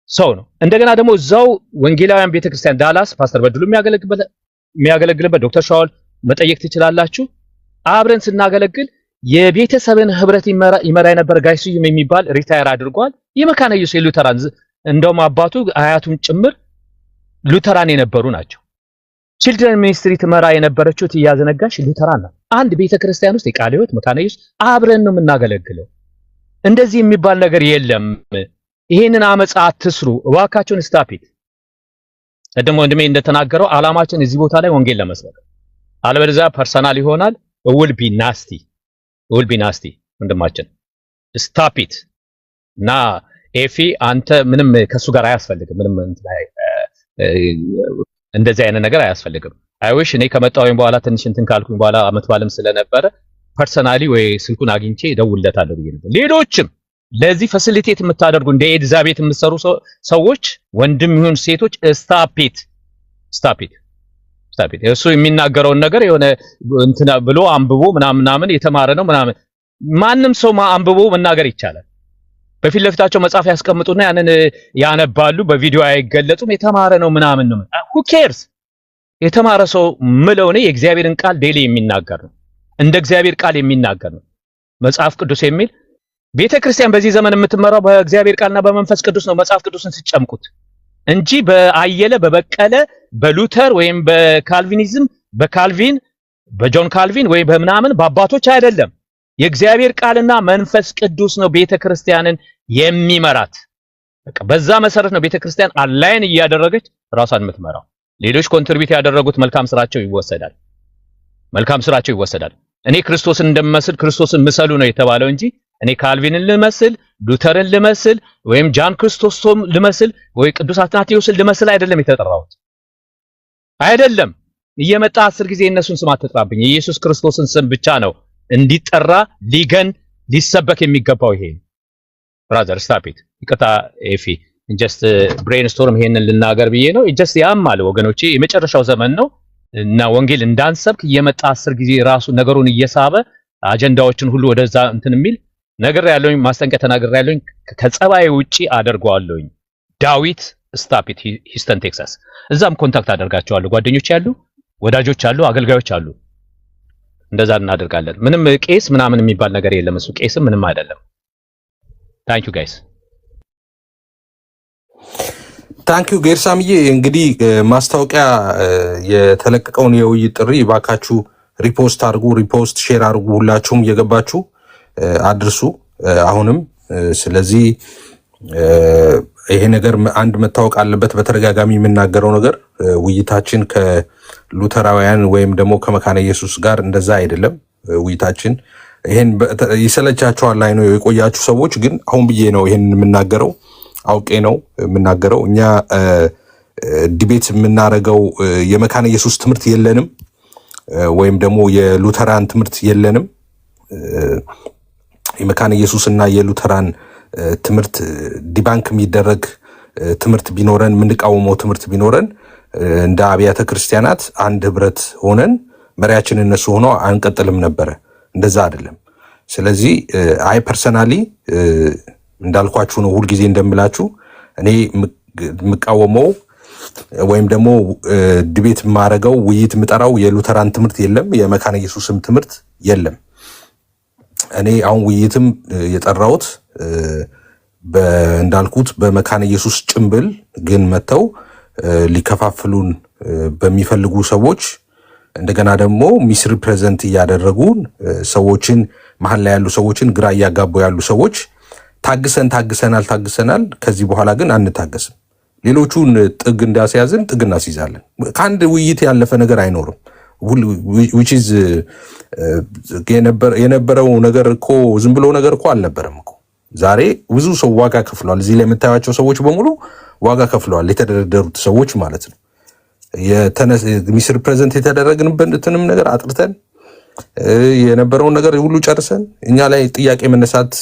ሰው ነው። እንደገና ደግሞ እዛው ወንጌላውያን ቤተክርስቲያን ዳላስ ፓስተር በድሉ የሚያገለግልበት ዶክተር ሻውል መጠየቅ ትችላላችሁ። አብረን ስናገለግል የቤተሰብን ህብረት ይመራ የነበረ ጋይሱም የሚባል ሪታየር አድርጓል። የመካነ ኢየሱስ የሉተራን እንደውም አባቱ አያቱን ጭምር ሉተራን የነበሩ ናቸው። ቺልድረን ሚኒስትሪ ትመራ የነበረችው ትያዘነጋሽ ሉተራን ናት። አንድ ቤተክርስቲያን ውስጥ የቃለ ሕይወት መካነ ኢየሱስ አብረን ነው የምናገለግለው። እንደዚህ የሚባል ነገር የለም። ይሄንን አመጻ አትስሩ እባካችሁን። ስታፒት ቀደም ወንድሜ እንደተናገረው ዓላማችን እዚህ ቦታ ላይ ወንጌል ለመስበክ፣ አለበለዚያ ፐርሰናል ይሆናል። will be nasty ወንድማችን ስታፒት እና ኤፊ አንተ ምንም ከሱ ጋር አያስፈልግም። ምንም እንደዚህ አይነት ነገር አያስፈልግም። አይዊሽ እኔ ከመጣሁኝ በኋላ ትንሽ እንትን ካልኩኝ በኋላ አመት ባለም ስለነበረ ፐርሰናሊ ወይ ስልኩን አግኝቼ ደውልለታለሁ ብዬ ነበር። ሌሎችም ለዚህ ፋሲሊቴት የምታደርጉ እንደ ኤልዛቤት የምትሰሩ ሰዎች ወንድም ይሁን ሴቶች ስታፒት እሱ የሚናገረውን ነገር የሆነ እንትና ብሎ አንብቦ ምናምን የተማረ ነው ምናምን ማንም ሰው አንብቦ መናገር ይቻላል። በፊት ለፊታቸው መጽሐፍ ያስቀምጡና ያንን ያነባሉ፣ በቪዲዮ አይገለጹም። የተማረ ነው ምናምን ነው። who cares? የተማረ ሰው ምለው ነው የእግዚአብሔርን ቃል ዴሊ የሚናገር ነው፣ እንደ እግዚአብሔር ቃል የሚናገር ነው መጽሐፍ ቅዱስ የሚል። ቤተክርስቲያን በዚህ ዘመን የምትመራው በእግዚአብሔር ቃልና በመንፈስ ቅዱስ ነው። መጽሐፍ ቅዱስን ሲጨምቁት እንጂ በአየለ በበቀለ በሉተር ወይም በካልቪኒዝም በካልቪን በጆን ካልቪን ወይ በምናምን በአባቶች አይደለም። የእግዚአብሔር ቃልና መንፈስ ቅዱስ ነው ቤተክርስቲያንን የሚመራት። በቃ በዛ መሰረት ነው ቤተክርስቲያን አላይን እያደረገች ራሷን የምትመራው። ሌሎች ኮንትሪቢዩት ያደረጉት መልካም ስራቸው ይወሰዳል። እኔ ክርስቶስን እንደምመስል ክርስቶስን ምሰሉ ነው የተባለው እንጂ እኔ ካልቪንን ልመስል ሉተርን ልመስል ወይም ጃን ክርስቶስቶም ልመስል ወይ ቅዱስ አትናቴዎስን ልመስል አይደለም የተጠራሁት። አይደለም እየመጣ 10 ጊዜ እነሱን ስም አትጥራብኝ። የኢየሱስ ክርስቶስን ስም ብቻ ነው እንዲጠራ ሊሰበክ የሚገባው። ይሄ ብራዘር ስታፒት ይቅርታ ኤፊ ጀስት ብሬንስቶርም ይሄንን ልናገር ብዬ ነው። ጀስት ያማል ወገኖቼ፣ የመጨረሻው ዘመን ነው እና ወንጌል እንዳንሰብክ እየመጣ 10 ጊዜ ራሱ ነገሩን እየሳበ አጀንዳዎችን ሁሉ ወደዛ እንትን የሚል ነገር ያለውኝ ማስጠንቀቂያ ተናገር ያለውኝ ከጸባይ ውጪ አደርገዋለሁኝ። ዳዊት ስታፒት ሂስተን ቴክሳስ፣ እዛም ኮንታክት አደርጋቸዋለሁ ጓደኞች ያሉ ወዳጆች አሉ፣ አገልጋዮች አሉ። እንደዛ እናደርጋለን። ምንም ቄስ ምናምን የሚባል ነገር የለም። እሱ ቄስም ምንም አይደለም። ታንክ ዩ ጋይስ። ታንክ ዩ ጌርሳምዬ። እንግዲህ ማስታወቂያ የተለቀቀውን የውይይት ጥሪ ባካችሁ ሪፖስት አድርጉ፣ ሪፖስት ሼር አድርጉ። ሁላችሁም እየገባችሁ አድርሱ። አሁንም ስለዚህ ይሄ ነገር አንድ መታወቅ አለበት። በተደጋጋሚ የምናገረው ነገር ውይይታችን ከሉተራውያን ወይም ደግሞ ከመካነ ኢየሱስ ጋር እንደዛ አይደለም። ውይይታችን ይሄን ይሰለቻችኋል ላይ ነው የቆያችሁ ሰዎች፣ ግን አሁን ብዬ ነው ይሄን የምናገረው፣ አውቄ ነው የምናገረው። እኛ ዲቤት የምናረገው የመካነ ኢየሱስ ትምህርት የለንም፣ ወይም ደግሞ የሉተራን ትምህርት የለንም። የመካነ ኢየሱስና የሉተራን ትምህርት ዲባንክ የሚደረግ ትምህርት ቢኖረን፣ የምንቃወመው ትምህርት ቢኖረን እንደ አብያተ ክርስቲያናት አንድ ህብረት ሆነን መሪያችን እነሱ ሆኖ አንቀጥልም ነበረ። እንደዛ አይደለም። ስለዚህ አይ ፐርሰናሊ እንዳልኳችሁ ነው፣ ሁልጊዜ እንደምላችሁ እኔ የምቃወመው ወይም ደግሞ ዲቤት የማረገው ውይይት የምጠራው የሉተራን ትምህርት የለም፣ የመካነ ኢየሱስም ትምህርት የለም። እኔ አሁን ውይይትም የጠራሁት እንዳልኩት በመካነ ኢየሱስ ጭምብል ግን መተው ሊከፋፍሉን በሚፈልጉ ሰዎች እንደገና ደግሞ ሚስ ሪፕሬዘንት እያደረጉ ሰዎችን መሀል ላይ ያሉ ሰዎችን ግራ እያጋቡ ያሉ ሰዎች ታግሰናል። ከዚህ በኋላ ግን አንታገስም። ሌሎቹን ጥግ እንዳስያዝን ጥግ እናስይዛለን። ከአንድ ውይይት ያለፈ ነገር አይኖርም። which is የነበረው ነገር እኮ ዝም ብሎ ነገር እኮ አልነበረም እኮ። ዛሬ ብዙ ሰው ዋጋ ከፍለዋል። እዚህ ላይ የምታዩቸው ሰዎች በሙሉ ዋጋ ከፍለዋል። የተደረደሩት ሰዎች ማለት ነው። ሚስ ሪፕሬዘንት የተደረግንበትንም ነገር አጥርተን የነበረውን ነገር ሁሉ ጨርሰን እኛ ላይ ጥያቄ መነሳት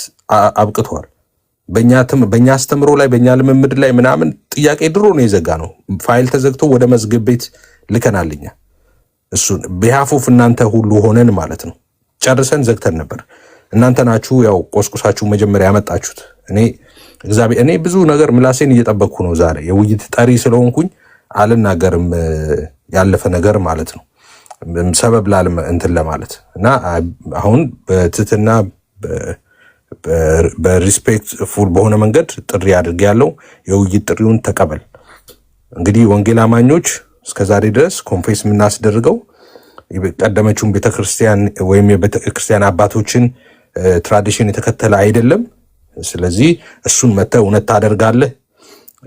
አብቅቷል። በእኛ አስተምሮ ላይ በእኛ ልምምድ ላይ ምናምን ጥያቄ ድሮ ነው የዘጋ ነው። ፋይል ተዘግቶ ወደ መዝገብ ቤት ልከናል እኛ። እሱን ቢሃፎፍ እናንተ ሁሉ ሆነን ማለት ነው ጨርሰን ዘግተን ነበር። እናንተ ናችሁ ያው ቆስቁሳችሁ መጀመሪያ ያመጣችሁት። እኔ ብዙ ነገር ምላሴን እየጠበቅኩ ነው። ዛሬ የውይይት ጠሪ ስለሆንኩኝ አልናገርም ያለፈ ነገር ማለት ነው፣ ሰበብ ላልም እንትን ለማለት እና አሁን በትትና በሪስፔክት ፉል በሆነ መንገድ ጥሪ አድርጌ ያለው የውይይት ጥሪውን ተቀበል። እንግዲህ ወንጌል አማኞች እስከዛሬ ድረስ ኮንፌስ የምናስደርገው ቀደመችውን ቤተክርስቲያን ወይም የቤተክርስቲያን አባቶችን ትራዲሽን የተከተለ አይደለም። ስለዚህ እሱን መተህ እውነት ታደርጋለህ።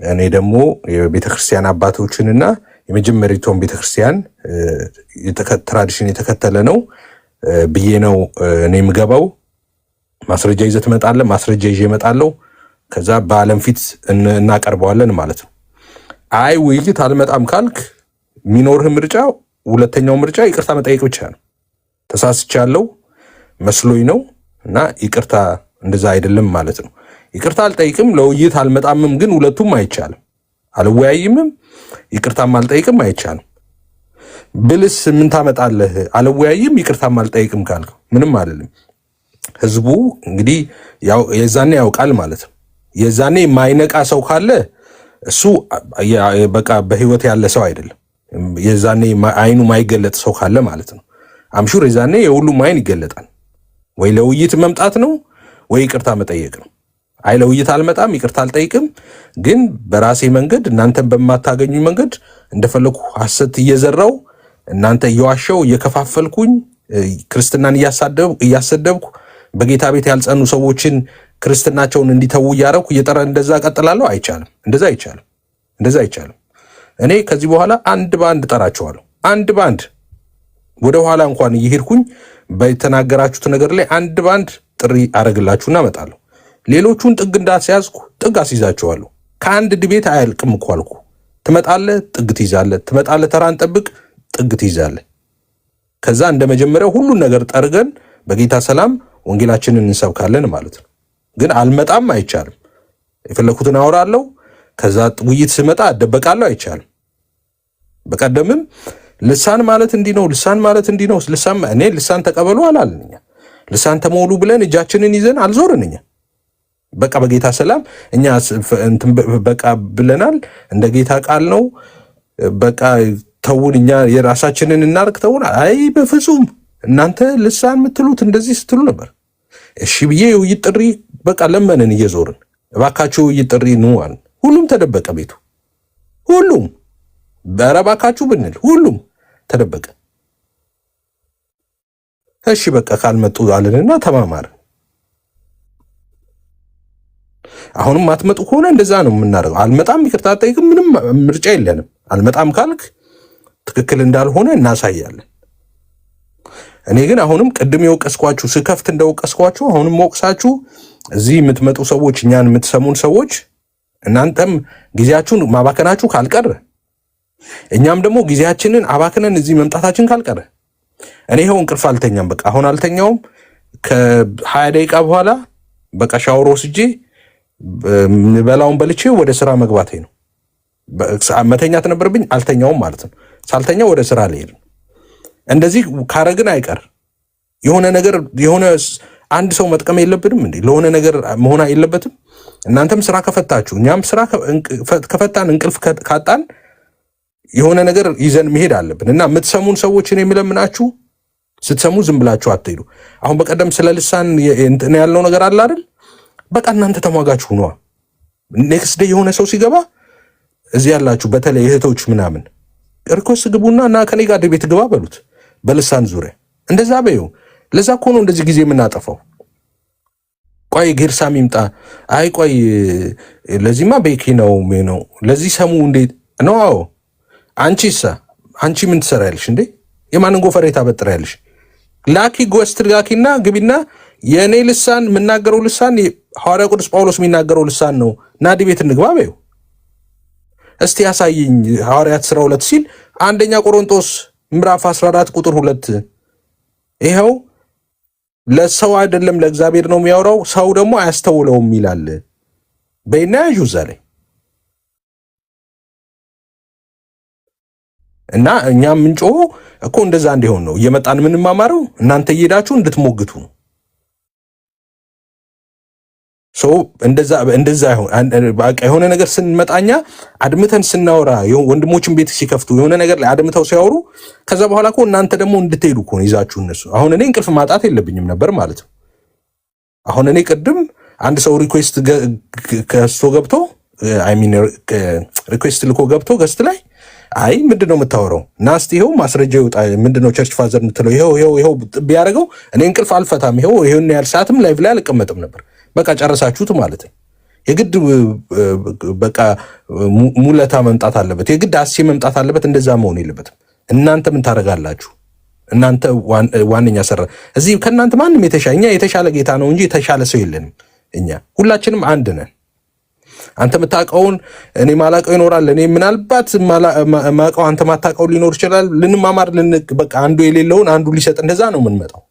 እኔ ደግሞ የቤተክርስቲያን አባቶችንና የመጀመሪያውን ቤተክርስቲያን ትራዲሽን የተከተለ ነው ብዬ ነው እኔ የምገባው። ማስረጃ ይዘህ ትመጣለህ፣ ማስረጃ ይዤ እመጣለሁ። ከዛ በዓለም ፊት እናቀርበዋለን ማለት ነው። አይ ውይይት አልመጣም ካልክ የሚኖርህ ምርጫ፣ ሁለተኛው ምርጫ ይቅርታ መጠየቅ ብቻ ነው። ተሳስቻለሁ መስሎኝ ነው እና ይቅርታ፣ እንደዛ አይደለም ማለት ነው። ይቅርታ አልጠይቅም፣ ለውይይት አልመጣምም፣ ግን ሁለቱም አይቻልም። አልወያይምም፣ ይቅርታም አልጠይቅም አይቻልም። ብልስ ምን ታመጣለህ? አልወያይም፣ ይቅርታም አልጠይቅም ካልክ ምንም አይደለም። ህዝቡ እንግዲህ የዛኔ ያውቃል ማለት ነው። የዛኔ የማይነቃ ሰው ካለ እሱ በቃ በህይወት ያለ ሰው አይደለም። የዛኔ አይኑ ማይገለጥ ሰው ካለ ማለት ነው። አምሹር የዛኔ የሁሉም አይን ይገለጣል። ወይ ለውይይት መምጣት ነው ወይ ይቅርታ መጠየቅ ነው። አይ ለውይይት አልመጣም፣ ይቅርታ አልጠይቅም፣ ግን በራሴ መንገድ እናንተን በማታገኙ መንገድ እንደፈለኩ ሐሰት እየዘራው እናንተ እየዋሸው እየከፋፈልኩኝ ክርስትናን እያሰደብኩ በጌታ ቤት ያልጸኑ ሰዎችን ክርስትናቸውን እንዲተዉ እያረኩ እየጠራ እንደዛ ቀጥላለሁ። አይቻልም። እንደዛ አይቻልም። እኔ ከዚህ በኋላ አንድ ባንድ ጠራቸዋለሁ። አንድ ባንድ ወደ ኋላ እንኳን እየሄድኩኝ በተናገራችሁት ነገር ላይ አንድ ባንድ ጥሪ አረግላችሁና እመጣለሁ። ሌሎቹን ጥግ እንዳስያዝኩ ጥግ አስይዛቸዋለሁ። ከአንድ ድቤት አያልቅም እኮ አልኩ። ትመጣለህ፣ ጥግ ትይዛለህ፣ ትመጣለህ፣ ተራን ጠብቅ፣ ጥግ ትይዛለህ። ከዛ እንደ መጀመሪያው ሁሉን ነገር ጠርገን በጌታ ሰላም ወንጌላችንን እንሰብካለን ማለት ነው። ግን አልመጣም አይቻልም። የፈለኩትን አወራለሁ። ከዛ ውይይት ስመጣ አደበቃለሁ። አይቻልም። በቀደምም ልሳን ማለት እንዲህ ነው፣ ልሳን ማለት እንዲህ ነው። እኔ ልሳን ተቀበሉ አላልንኛ። ልሳን ተሞሉ ብለን እጃችንን ይዘን አልዞርንኛ። በቃ በጌታ ሰላም እኛ በቃ ብለናል። እንደ ጌታ ቃል ነው። በቃ ተውን እኛ የራሳችንን እናርግ ተውን። አይ በፍጹም እናንተ ልሳን የምትሉት እንደዚህ ስትሉ ነበር። እሺ ብዬ የውይይት ጥሪ በቃ ለመንን እየዞርን እባካችሁ የውይይት ጥሪ ነው አልን። ሁሉም ተደበቀ ቤቱ ሁሉም በረባካችሁ ብንል ሁሉም ተደበቀ። እሺ በቃ ካልመጡ አለንና ተማማርን። አሁንም አትመጡ ከሆነ እንደዛ ነው የምናደርገው። አልመጣም ይቅርታ ጠይቅም፣ ምንም ምርጫ የለንም። አልመጣም ካልክ ትክክል እንዳልሆነ እናሳያለን። እኔ ግን አሁንም ቅድም የወቀስኳችሁ ስከፍት እንደወቀስኳችሁ አሁንም ወቅሳችሁ እዚህ የምትመጡ ሰዎች እኛን የምትሰሙን ሰዎች እናንተም ጊዜያችሁን ማባከናችሁ ካልቀረ እኛም ደግሞ ጊዜያችንን አባክነን እዚህ መምጣታችን ካልቀረ እኔ ይኸው እንቅልፍ አልተኛም። በቃ አሁን አልተኛውም። ከ20 ደቂቃ በኋላ በቃ ሻወር ወስጄ በላውን በልቼ ወደ ስራ መግባቴ ነው። መተኛት ነበርብኝ አልተኛውም ማለት ነው። ሳልተኛ ወደ ስራ ልሄድ። እንደዚህ ካረግን አይቀር የሆነ ነገር የሆነ አንድ ሰው መጥቀም የለብንም እንዴ? ለሆነ ነገር መሆን የለበትም? እናንተም ስራ ከፈታችሁ እኛም ስራ ከፈታን እንቅልፍ ካጣን የሆነ ነገር ይዘን መሄድ አለብን። እና የምትሰሙን ሰዎች እኔ የምለምናችሁ ስትሰሙ ዝም ብላችሁ አትሄዱ። አሁን በቀደም ስለ ልሳን እንትን ያለው ነገር አለ አይደል? በቃ እናንተ ተሟጋችሁ ሆኗ። ኔክስት ዴይ የሆነ ሰው ሲገባ እዚህ ያላችሁ በተለይ እህቶች ምናምን ሪኮስት ግቡና እና ከኔ ጋር ቤት ግባ በሉት በልሳን ዙሪያ እንደዛ በይው። ለዛ እኮ ነው እንደዚህ ጊዜ የምናጠፋው። ቆይ ጌርሳም ይምጣ። አይ ቆይ ለዚህማ ቤኪ ነው ለዚህ ሰሙ እንዴት ነው? አዎ አንቺ ምን ትሰራያለሽ እንዴ? የማንን ጎፈሬ ታበጥራያለሽ? ላኪ ጎስት ላኪና ግቢና የኔ ልሳን የምናገረው ልሳን ሐዋርያ ቅዱስ ጳውሎስ የሚናገረው ልሳን ነው። ናዲ ቤት እንግባ በይው። እስቲ ያሳይኝ ሐዋርያት ሥራ 2 ሲል አንደኛ ቆሮንቶስ ምዕራፍ 14 ቁጥር 2 ይኸው ለሰው አይደለም ለእግዚአብሔር ነው የሚያወራው፣ ሰው ደግሞ አያስተውለውም ይላል። በይና ያዡ እዛ ላይ እና እኛም ምንጮ እኮ እንደዛ እንዲሆን ነው እየመጣን የምንማማረው። እናንተ እየሄዳችሁ እንድትሞግቱ ነው። እንደዛ የሆነ ነገር ስንመጣኛ አድምተን ስናወራ ወንድሞችን ቤት ሲከፍቱ የሆነ ነገር ላይ አድምተው ሲያወሩ ከዛ በኋላ እኮ እናንተ ደግሞ እንድትሄዱ እኮ ነው ይዛችሁ እነሱ። አሁን እኔ እንቅልፍ ማጣት የለብኝም ነበር ማለት ነው። አሁን እኔ ቅድም አንድ ሰው ሪኩዌስት ከስቶ ገብቶ ሪኩዌስት ልኮ ገብቶ ገስት ላይ አይ ምንድነው የምታወራው? ናስቲ ይኸው ማስረጃ ይወጣ ምንድነው ቸርች ፋዘር የምትለው ይኸው ቢያደርገው እኔ እንቅልፍ አልፈታም። ይሄን ያህል ሰዓትም ላይቭ ላይ አልቀመጥም ነበር። በቃ ጨረሳችሁት ማለት ነው። የግድ በቃ ሙለታ መምጣት አለበት፣ የግድ አሴ መምጣት አለበት። እንደዛ መሆን የለበትም። እናንተ ምን ታደርጋላችሁ? እናንተ ዋነኛ ሰራ እዚህ ከእናንተ ማንም እኛ የተሻለ ጌታ ነው እንጂ የተሻለ ሰው የለንም። እኛ ሁላችንም አንድ ነን። አንተ የምታውቀውን እኔ ማላውቀው ይኖራል። እኔ ምናልባት ማውቀው አንተ ማታውቀው ሊኖር ይችላል። ልንማማር በቃ አንዱ የሌለውን አንዱ ሊሰጥ እንደዛ ነው የምንመጣው፣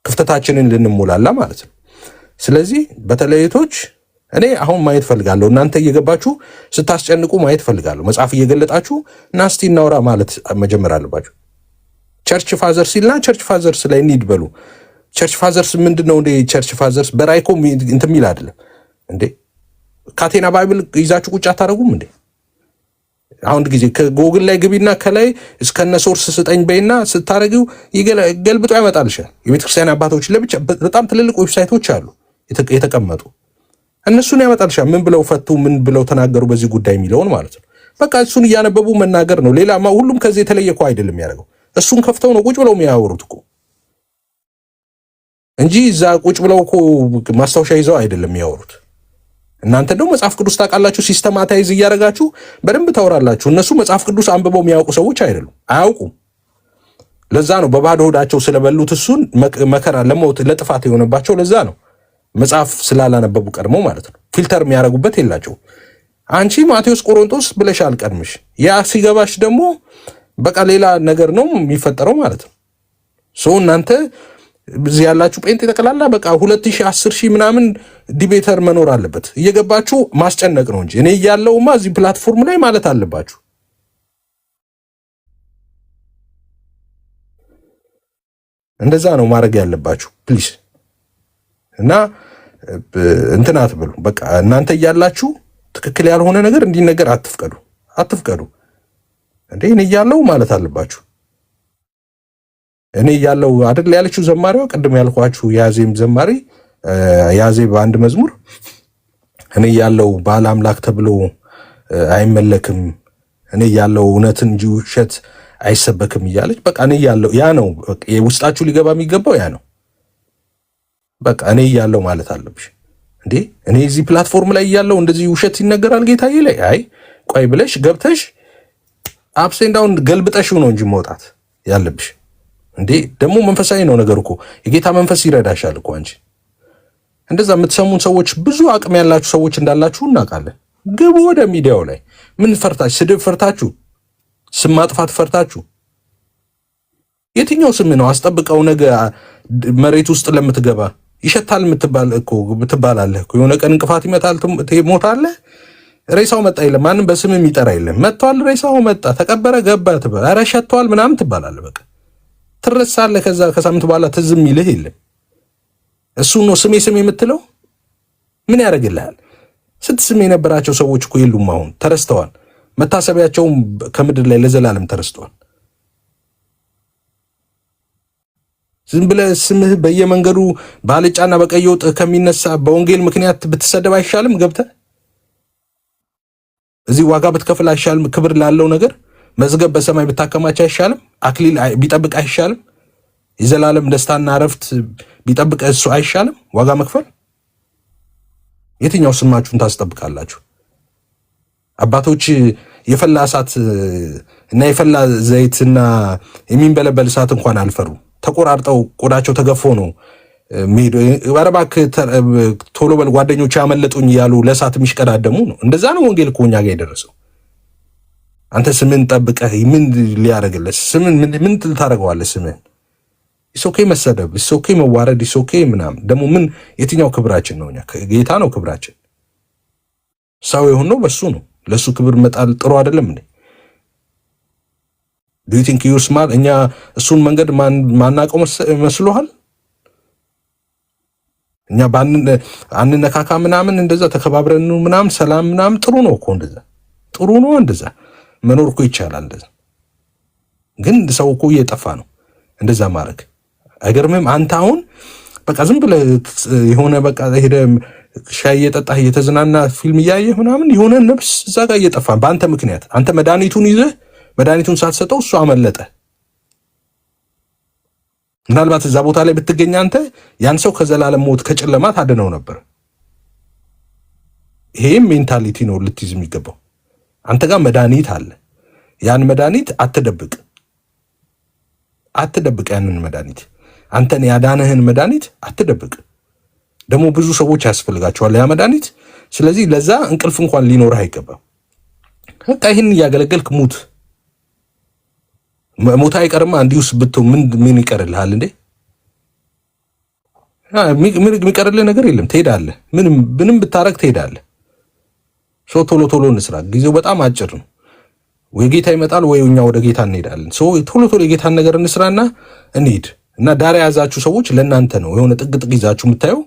ክፍተታችንን ልንሞላላ ማለት ነው። ስለዚህ በተለይቶች እኔ አሁን ማየት ፈልጋለሁ። እናንተ እየገባችሁ ስታስጨንቁ ማየት ፈልጋለሁ። መጽሐፍ እየገለጣችሁ እና እስቲ እናውራ ማለት መጀመር አለባችሁ። ቸርች ፋዘርስ ሲልና ቸርች ፋዘርስ ላይ እንሂድ በሉ። ቸርች ፋዘርስ ምንድነው እንዴ? ቸርች ፋዘርስ በራይኮ እንትን የሚል አይደለም እንዴ? ካቴና ባይብል ይዛችሁ ቁጭ አታረጉም እንዴ? አሁን ጊዜ ከጎግል ላይ ግቢና ከላይ እስከነ ሶርስ ስጠኝ በይና ስታረጊው ገልብጦ ያመጣልሻል። የቤተክርስቲያን አባቶች ለብቻ በጣም ትልልቅ ዌብሳይቶች አሉ የተቀመጡ፣ እነሱን ያመጣልሻል። ምን ብለው ፈቱ፣ ምን ብለው ተናገሩ በዚህ ጉዳይ የሚለውን ማለት ነው። በቃ እሱን እያነበቡ መናገር ነው። ሌላ ሁሉም ከዚህ የተለየ እኮ አይደለም ያደርገው። እሱን ከፍተው ነው ቁጭ ብለው የሚያወሩት እኮ እንጂ እዛ ቁጭ ብለው እኮ ማስታወሻ ይዘው አይደለም የሚያወሩት። እናንተ ደግሞ መጽሐፍ ቅዱስ ታውቃላችሁ፣ ሲስተማታይዝ እያደረጋችሁ በደንብ ታወራላችሁ። እነሱ መጽሐፍ ቅዱስ አንብበው የሚያውቁ ሰዎች አይደሉም፣ አያውቁም። ለዛ ነው በባዶ ሆዳቸው ስለበሉት እሱን መከራ ለሞት ለጥፋት የሆነባቸው። ለዛ ነው መጽሐፍ ስላላነበቡ ቀድሞ ማለት ነው። ፊልተር የሚያደርጉበት የላቸው። አንቺ ማቴዎስ ቆሮንቶስ ብለሻል ቀድምሽ፣ ያ ሲገባሽ ደግሞ በቃ ሌላ ነገር ነው የሚፈጠረው ማለት ነው። እናንተ እዚህ ያላችሁ ጴንጤ ጠቅላላ በቃ 2000 10,000 ምናምን ዲቤተር መኖር አለበት። እየገባችሁ ማስጨነቅ ነው እንጂ እኔ እያለሁማ እዚህ ፕላትፎርም ላይ ማለት አለባችሁ። እንደዛ ነው ማድረግ ያለባችሁ ፕሊስ። እና እንትን አትበሉ። በቃ እናንተ እያላችሁ ትክክል ያልሆነ ነገር እንዲነገር አትፍቀዱ። እንዴ እኔ እያለሁ ማለት አለባችሁ። እኔ እያለሁ አይደል ያለችው ዘማሪዋ ቅድም ያልኳችሁ ያዜም ዘማሪ ያዜ በአንድ መዝሙር እኔ እያለሁ ባለ አምላክ ተብሎ አይመለክም፣ እኔ እያለሁ እውነትን እንጂ ውሸት አይሰበክም እያለች በቃ እኔ እያለሁ ያ ነው ውስጣችሁ ሊገባ የሚገባው ያ ነው። በቃ እኔ እያለሁ ማለት አለብሽ። እንዴ እኔ እዚህ ፕላትፎርም ላይ እያለሁ እንደዚህ ውሸት ይነገራል ጌታዬ ላይ አይ ቆይ ብለሽ ገብተሽ አፕሴን ዳውን ገልብጠሽው ነው እንጂ መውጣት ያለብሽ። እንዴ ደግሞ መንፈሳዊ ነው ነገር እኮ የጌታ መንፈስ ይረዳሻል እኮ አንቺ። እንደዛ የምትሰሙን ሰዎች ብዙ አቅም ያላችሁ ሰዎች እንዳላችሁ እናውቃለን። ግቡ ወደ ሚዲያው ላይ። ምን ፈርታችሁ? ስድብ ፈርታችሁ? ስም ማጥፋት ፈርታችሁ? የትኛው ስም ነው አስጠብቀው ነገ መሬት ውስጥ ለምትገባ ይሸታል ምትባላለህ እኮ የሆነ ቀን እንቅፋት ይመታል ትሞታለህ። ሬሳው መጣ የለም ማንም በስም የሚጠራ የለም። መጥቷል ሬሳው መጣ ተቀበረ ገባ ትባል ኧረ ሸቷል ምናምን ትባላለህ። በቃ ትረሳለህ። ከዛ ከሳምንት በኋላ ትዝም ይልህ የለም። እሱ ነው ስሜ የምትለው። ምን ያደርግልሃል? ስትስም የነበራቸው ሰዎች እኮ የሉም አሁን ተረስተዋል። መታሰቢያቸውም ከምድር ላይ ለዘላለም ተረስተዋል። ዝም ብለህ ስምህ በየመንገዱ ባልጫና በቀይ ወጥ ከሚነሳ በወንጌል ምክንያት ብትሰደብ አይሻልም? ገብተህ እዚህ ዋጋ ብትከፍል አይሻልም? ክብር ላለው ነገር መዝገብ በሰማይ ብታከማች አይሻልም? አክሊል ቢጠብቅ አይሻልም? የዘላለም ደስታና እረፍት ቢጠብቅ እሱ አይሻልም? ዋጋ መክፈል። የትኛው ስማችሁን ታስጠብቃላችሁ? አባቶች የፈላ እሳት እና የፈላ ዘይትና የሚንበለበል እሳት እንኳን አልፈሩ። ተቆራርጠው ቆዳቸው ተገፎ ነው ሜዶ ወረባክ ቶሎ በል ጓደኞች ያመለጡኝ ያሉ ለእሳት የሚሽቀዳደሙ ነው። እንደዛ ነው ወንጌል እኮ እኛ ጋር የደረሰው። አንተ ስምን ጠብቀህ ምን ሊያደርግልህ? ስምን ምን ታደርገዋለህ? ስምን ኢሶኬ መሰደብ፣ ኢሶኬ መዋረድ፣ ኢሶኬ ምናምን ደግሞ ምን የትኛው ክብራችን ነው? እኛ ጌታ ነው ክብራችን። ሰው የሆነው በሱ ነው። ለሱ ክብር መጣል ጥሩ አይደለም እንዴ? do you think you're smart? እኛ እሱን መንገድ ማናቀው መስሎሃል? እኛ አንነካካ ምናምን እንደዛ ተከባብረን ምናምን ሰላም ምናምን ጥሩ ነው እኮ እንደዛ ጥሩ ነው። እንደዛ መኖር እኮ ይቻላል። እንደዛ ግን ሰው እኮ እየጠፋ ነው እንደዛ ማድረግ። አይገርምም? አንተ አሁን በቃ ዝም ብለህ የሆነ በቃ ሄደህ ሻይ እየጠጣህ እየተዝናና ፊልም እያየህ ምናምን የሆነ ነፍስ እዛ ጋር እየጠፋ በአንተ ምክንያት። አንተ መድኃኒቱን ይዘህ መድኃኒቱን ሳትሰጠው እሱ አመለጠ። ምናልባት እዛ ቦታ ላይ ብትገኝ አንተ ያን ሰው ከዘላለም ሞት ከጨለማ ታድነው ነበር። ይሄም ሜንታሊቲ ነው ልትይዝ የሚገባው። አንተ ጋር መድኃኒት አለ። ያን መድኃኒት አትደብቅ። ያንን መድኃኒት አንተን ያዳነህን መድኃኒት አትደብቅ። ደግሞ ብዙ ሰዎች ያስፈልጋቸዋል ያ መድኃኒት። ስለዚህ ለዛ እንቅልፍ እንኳን ሊኖርህ አይገባም። በቃ ይህን እያገለገልክ ሙት። ሞት አይቀርማ። እንዲሁስ ብትው ምን ይቀርልሃል እንዴ? ምን የሚቀርልህ ነገር የለም። ትሄዳለህ። ምንም ብታረግ ትሄዳለህ። ቶሎ ቶሎ እንስራ። ጊዜው በጣም አጭር ነው። ወይ ጌታ ይመጣል ወይ እኛ ወደ ጌታ እንሄዳለን። ቶሎ ቶሎ የጌታን ነገር እንስራና እንሂድ። እና ዳር የያዛችሁ ሰዎች ለእናንተ ነው። የሆነ ጥግ ይዛችሁ የምታየው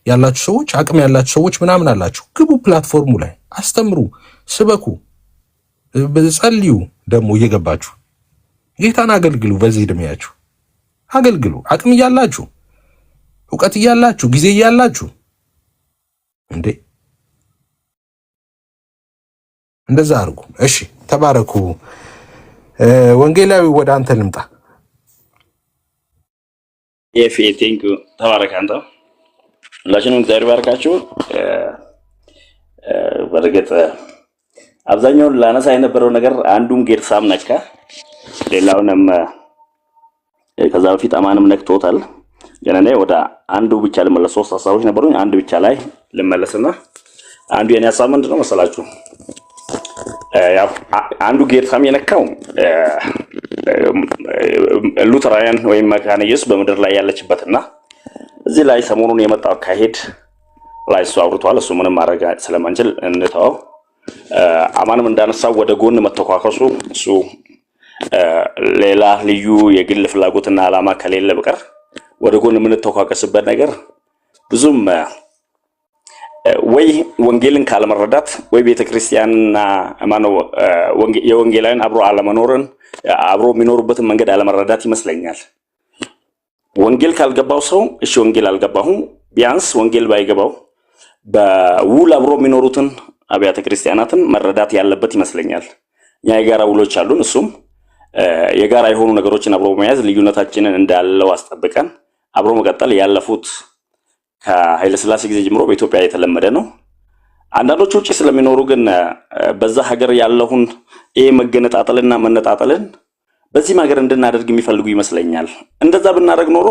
ያላችሁ ሰዎች፣ አቅም ያላችሁ ሰዎች ምናምን አላችሁ። ግቡ፣ ፕላትፎርሙ ላይ አስተምሩ፣ ስበኩ፣ ጸልዩ። ደግሞ እየገባችሁ ጌታን አገልግሉ። በዚህ ዕድሜያችሁ አገልግሉ። አቅም እያላችሁ፣ እውቀት እያላችሁ፣ ጊዜ እያላችሁ እንዴ እንደዛ አድርጉ። እሺ፣ ተባረኩ። ወንጌላዊ ወደ አንተ ልምጣ። ኤፍ ቴንክ ዩ ተባረክ። አንተ ሁላችንም እግዚአብሔር ባርካችሁ። በርግጥ አብዛኛውን ላነሳ የነበረው ነገር አንዱም ጌርሳም ነካ፣ ሌላውንም ከዛ በፊት አማንም ነክቶታል። ግን እኔ ወደ አንዱ ብቻ ልመለስ። ሶስት ሀሳቦች ነበሩኝ፣ አንድ ብቻ ላይ ልመለስና አንዱ የኔ ሀሳብ ምንድነው መሰላችሁ? ያው አንዱ ጌርሳም የነካው ሉተራውያን ወይም መካነ ኢየሱስ በምድር ላይ ያለችበትና እዚህ ላይ ሰሞኑን የመጣው አካሄድ ላይ እሱ አውርቷል። እሱ ምንም ማድረግ ስለማንችል እንተው። አማንም እንዳነሳው ወደ ጎን መተኳከሱ እሱ ሌላ ልዩ የግል ፍላጎትና ዓላማ ከሌለ በቀር ወደ ጎን የምንተኳከስበት ነገር ብዙም ወይ ወንጌልን ካለመረዳት ወይ ቤተክርስቲያንና ማነው የወንጌላውያን አብሮ አለመኖርን አብሮ የሚኖሩበትን መንገድ አለመረዳት ይመስለኛል። ወንጌል ካልገባው ሰው እሺ ወንጌል አልገባሁም ቢያንስ ወንጌል ባይገባው በውል አብሮ የሚኖሩትን አብያተ ክርስቲያናትን መረዳት ያለበት ይመስለኛል። እኛ የጋራ ውሎች አሉን። እሱም የጋራ የሆኑ ነገሮችን አብሮ መያዝ ልዩነታችንን እንዳለው አስጠብቀን አብሮ መቀጠል ያለፉት ከኃይለ ሥላሴ ጊዜ ጀምሮ በኢትዮጵያ የተለመደ ነው። አንዳንዶቹ ውጪ ስለሚኖሩ ግን በዛ ሀገር ያለውን መገነጣጠልና መነጣጠልን በዚህ ሀገር እንድናደርግ የሚፈልጉ ይመስለኛል። እንደዛ ብናደርግ ኖሮ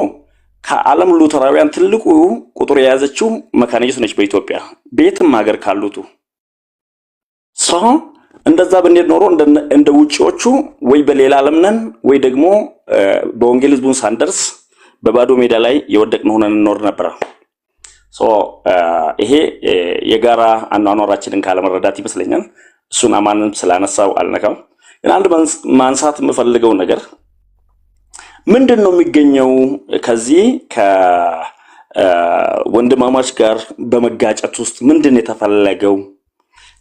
ከዓለም ሉተራውያን ትልቁ ቁጥር የያዘችው መካነ ኢየሱስ ነች በኢትዮጵያ ቤትም ሀገር ካሉቱ ሰው እንደዛ ብንሄድ ኖሮ እንደ ውጪዎቹ ወይ በሌላ ዓለም ነን ወይ ደግሞ በወንጌል ህዝቡን ሳንደርስ በባዶ ሜዳ ላይ የወደቅን ሆነን እንኖር ነበር። ይሄ የጋራ አኗኗራችንን ካለመረዳት ይመስለኛል። እሱን አማንን ስላነሳው አልነካም። ግን አንድ ማንሳት የምፈልገው ነገር ምንድነው የሚገኘው ከዚህ ከወንድማማች ጋር በመጋጨት ውስጥ ምንድነው የተፈለገው?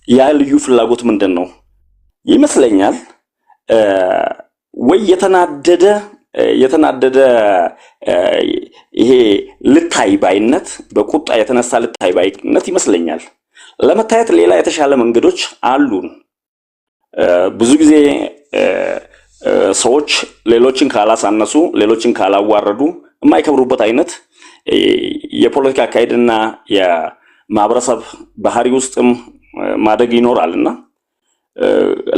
ያ ልዩ ፍላጎት ምንድነው ይመስለኛል? ወይ የተናደደ ይሄ ልታይ ባይነት በቁጣ የተነሳ ልታይ ባይነት ይመስለኛል። ለመታየት ሌላ የተሻለ መንገዶች አሉን። ብዙ ጊዜ ሰዎች ሌሎችን ካላሳነሱ ሌሎችን ካላዋረዱ የማይከብሩበት አይነት የፖለቲካ አካሄድና የማህበረሰብ ባህሪ ውስጥም ማደግ ይኖራልና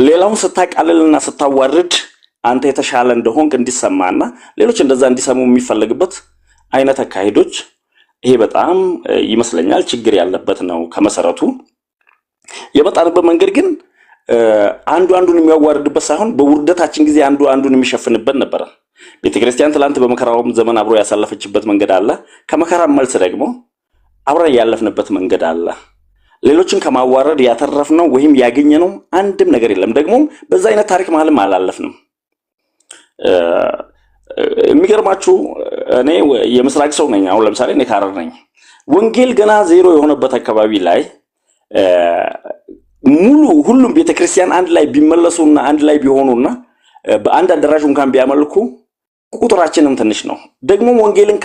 ሌላውን ስታቃልልና ስታዋርድ አንተ የተሻለ እንደሆንክ እንዲሰማና ሌሎች እንደዛ እንዲሰሙ የሚፈልግበት አይነት አካሄዶች ይሄ በጣም ይመስለኛል ችግር ያለበት ነው። ከመሰረቱ የመጣንበት መንገድ ግን አንዱ አንዱን የሚያዋርድበት ሳይሆን በውርደታችን ጊዜ አንዱ አንዱን የሚሸፍንበት ነበር። ቤተክርስቲያን ትላንት በመከራውም ዘመን አብሮ ያሳለፈችበት መንገድ አለ። ከመከራም መልስ ደግሞ አብረን ያለፍንበት መንገድ አለ። ሌሎችን ከማዋረድ ያተረፍነው ወይም ያገኘነው አንድም ነገር የለም። ደግሞ በዛ አይነት ታሪክ መሀልም አላለፍንም። የሚገርማችሁ እኔ የምስራቅ ሰው ነኝ። አሁን ለምሳሌ እኔ ካረር ነኝ። ወንጌል ገና ዜሮ የሆነበት አካባቢ ላይ ሙሉ ሁሉም ቤተክርስቲያን አንድ ላይ ቢመለሱና አንድ ላይ ቢሆኑና በአንድ አዳራሽ እንኳን ቢያመልኩ ቁጥራችንም ትንሽ ነው። ደግሞ ወንጌልን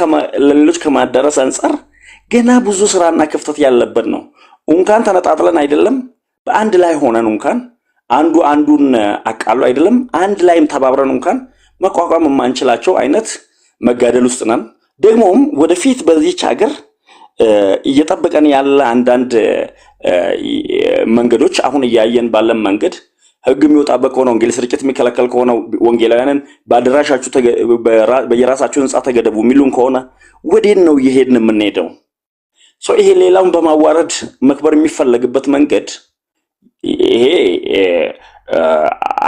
ለሌሎች ከማዳረስ አንፃር ገና ብዙ ስራና ክፍተት ያለበት ነው። እንኳን ተነጣጥለን አይደለም በአንድ ላይ ሆነን እንኳን አንዱ አንዱን አቃሉ አይደለም አንድ ላይም ተባብረን እንኳን መቋቋም የማንችላቸው አይነት መጋደል ውስጥ ነን። ደግሞም ወደፊት በዚህች ሀገር እየጠበቀን ያለ አንዳንድ መንገዶች አሁን እያየን ባለን መንገድ ህግ የሚወጣበት ከሆነ ወንጌል ስርጭት የሚከለከል ከሆነ ወንጌላውያንን በአደራሻችሁ በየራሳችሁ ህንጻ ተገደቡ የሚሉን ከሆነ ወዴን ነው እየሄድን የምንሄደው? ይሄ ሌላውን በማዋረድ መክበር የሚፈለግበት መንገድ ይሄ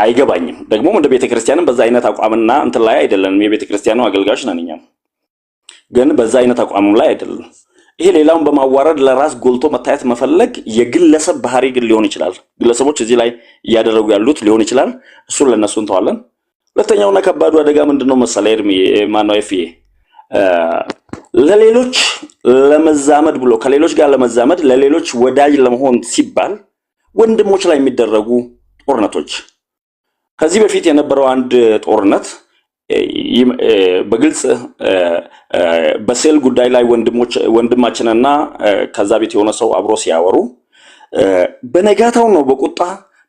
አይገባኝም። ደግሞ እንደ ቤተክርስቲያንም በዛ አይነት አቋምና እንትን ላይ አይደለም። የቤተክርስቲያኑ አገልጋዮች ነን እኛም፣ ግን በዛ አይነት አቋምም ላይ አይደለም። ይሄ ሌላውን በማዋረድ ለራስ ጎልቶ መታየት መፈለግ የግለሰብ ባህሪ ግን ሊሆን ይችላል። ግለሰቦች እዚህ ላይ እያደረጉ ያሉት ሊሆን ይችላል። እሱን ለነሱ እንተዋለን። ሁለተኛውና ከባዱ አደጋ ምንድነው መሰለህ? ማነው ኤፍኤ ለሌሎች ለመዛመድ ብሎ ከሌሎች ጋር ለመዛመድ ለሌሎች ወዳጅ ለመሆን ሲባል ወንድሞች ላይ የሚደረጉ ጦርነቶች። ከዚህ በፊት የነበረው አንድ ጦርነት በግልጽ በሴል ጉዳይ ላይ ወንድማችንና ከዛ ቤት የሆነ ሰው አብሮ ሲያወሩ በነጋታው ነው በቁጣ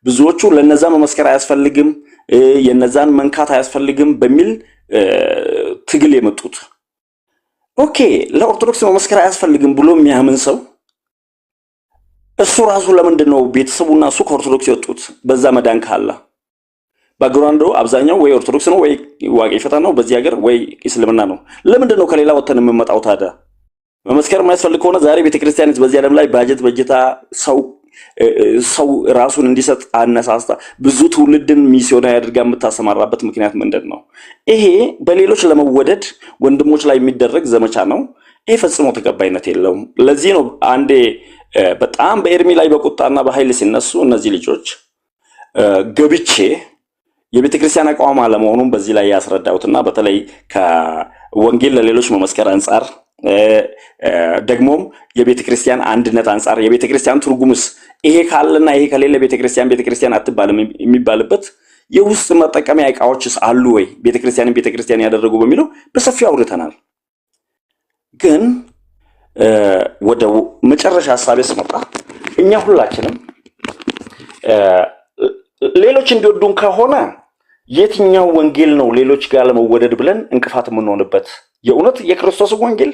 ብዙዎቹ ለነዛ መመስከር አያስፈልግም የነዛን መንካት አያስፈልግም በሚል ትግል የመጡት። ኦኬ ለኦርቶዶክስ መመስከር አያስፈልግም ብሎ የሚያምን ሰው እሱ ራሱ ለምንድን ነው ቤተሰቡና እሱ ከኦርቶዶክስ የወጡት? በዛ መዳን ካለ ባግራውንዱ አብዛኛው ወይ ኦርቶዶክስ ነው ወይ ዋቄ ፈታ ነው በዚህ ሀገር ወይ እስልምና ነው። ለምንድን ነው ከሌላ ወተን የምመጣው ታዲያ? መመስከር የማያስፈልግ ከሆነ ዛሬ ቤተክርስቲያን በዚህ ዓለም ላይ ባጀት በጀታ ሰው ራሱን እንዲሰጥ አነሳስታ ብዙ ትውልድን ሚስዮናዊ አድርጋ የምታሰማራበት ምክንያት ምንድን ነው? ይሄ በሌሎች ለመወደድ ወንድሞች ላይ የሚደረግ ዘመቻ ነው። ይሄ ፈጽሞ ተቀባይነት የለውም። ለዚህ ነው አንዴ በጣም በኤርሚ ላይ በቁጣና በኃይል ሲነሱ እነዚህ ልጆች ገብቼ የቤተክርስቲያን አቋም አለመሆኑን በዚህ ላይ ያስረዳሁትና በተለይ ከወንጌል ለሌሎች መመስከር አንፃር ደግሞም የቤተክርስቲያን አንድነት አንጻር የቤተክርስቲያን ትርጉምስ ይሄ ካለና ይሄ ከሌለ ቤተክርስቲያን አትባልም የሚባልበት የውስጥ መጠቀሚያ ዕቃዎችስ አሉ ወይ ቤተክርስቲያን ያደረጉ በሚለው በሰፊው አውርተናል። ግን ወደ መጨረሻ ሐሳቤ ስመጣ እኛ ሁላችንም ሌሎች እንዲወዱን ከሆነ የትኛው ወንጌል ነው ሌሎች ጋር ለመወደድ ብለን እንቅፋት የምንሆንበት? የእውነት የክርስቶስ ወንጌል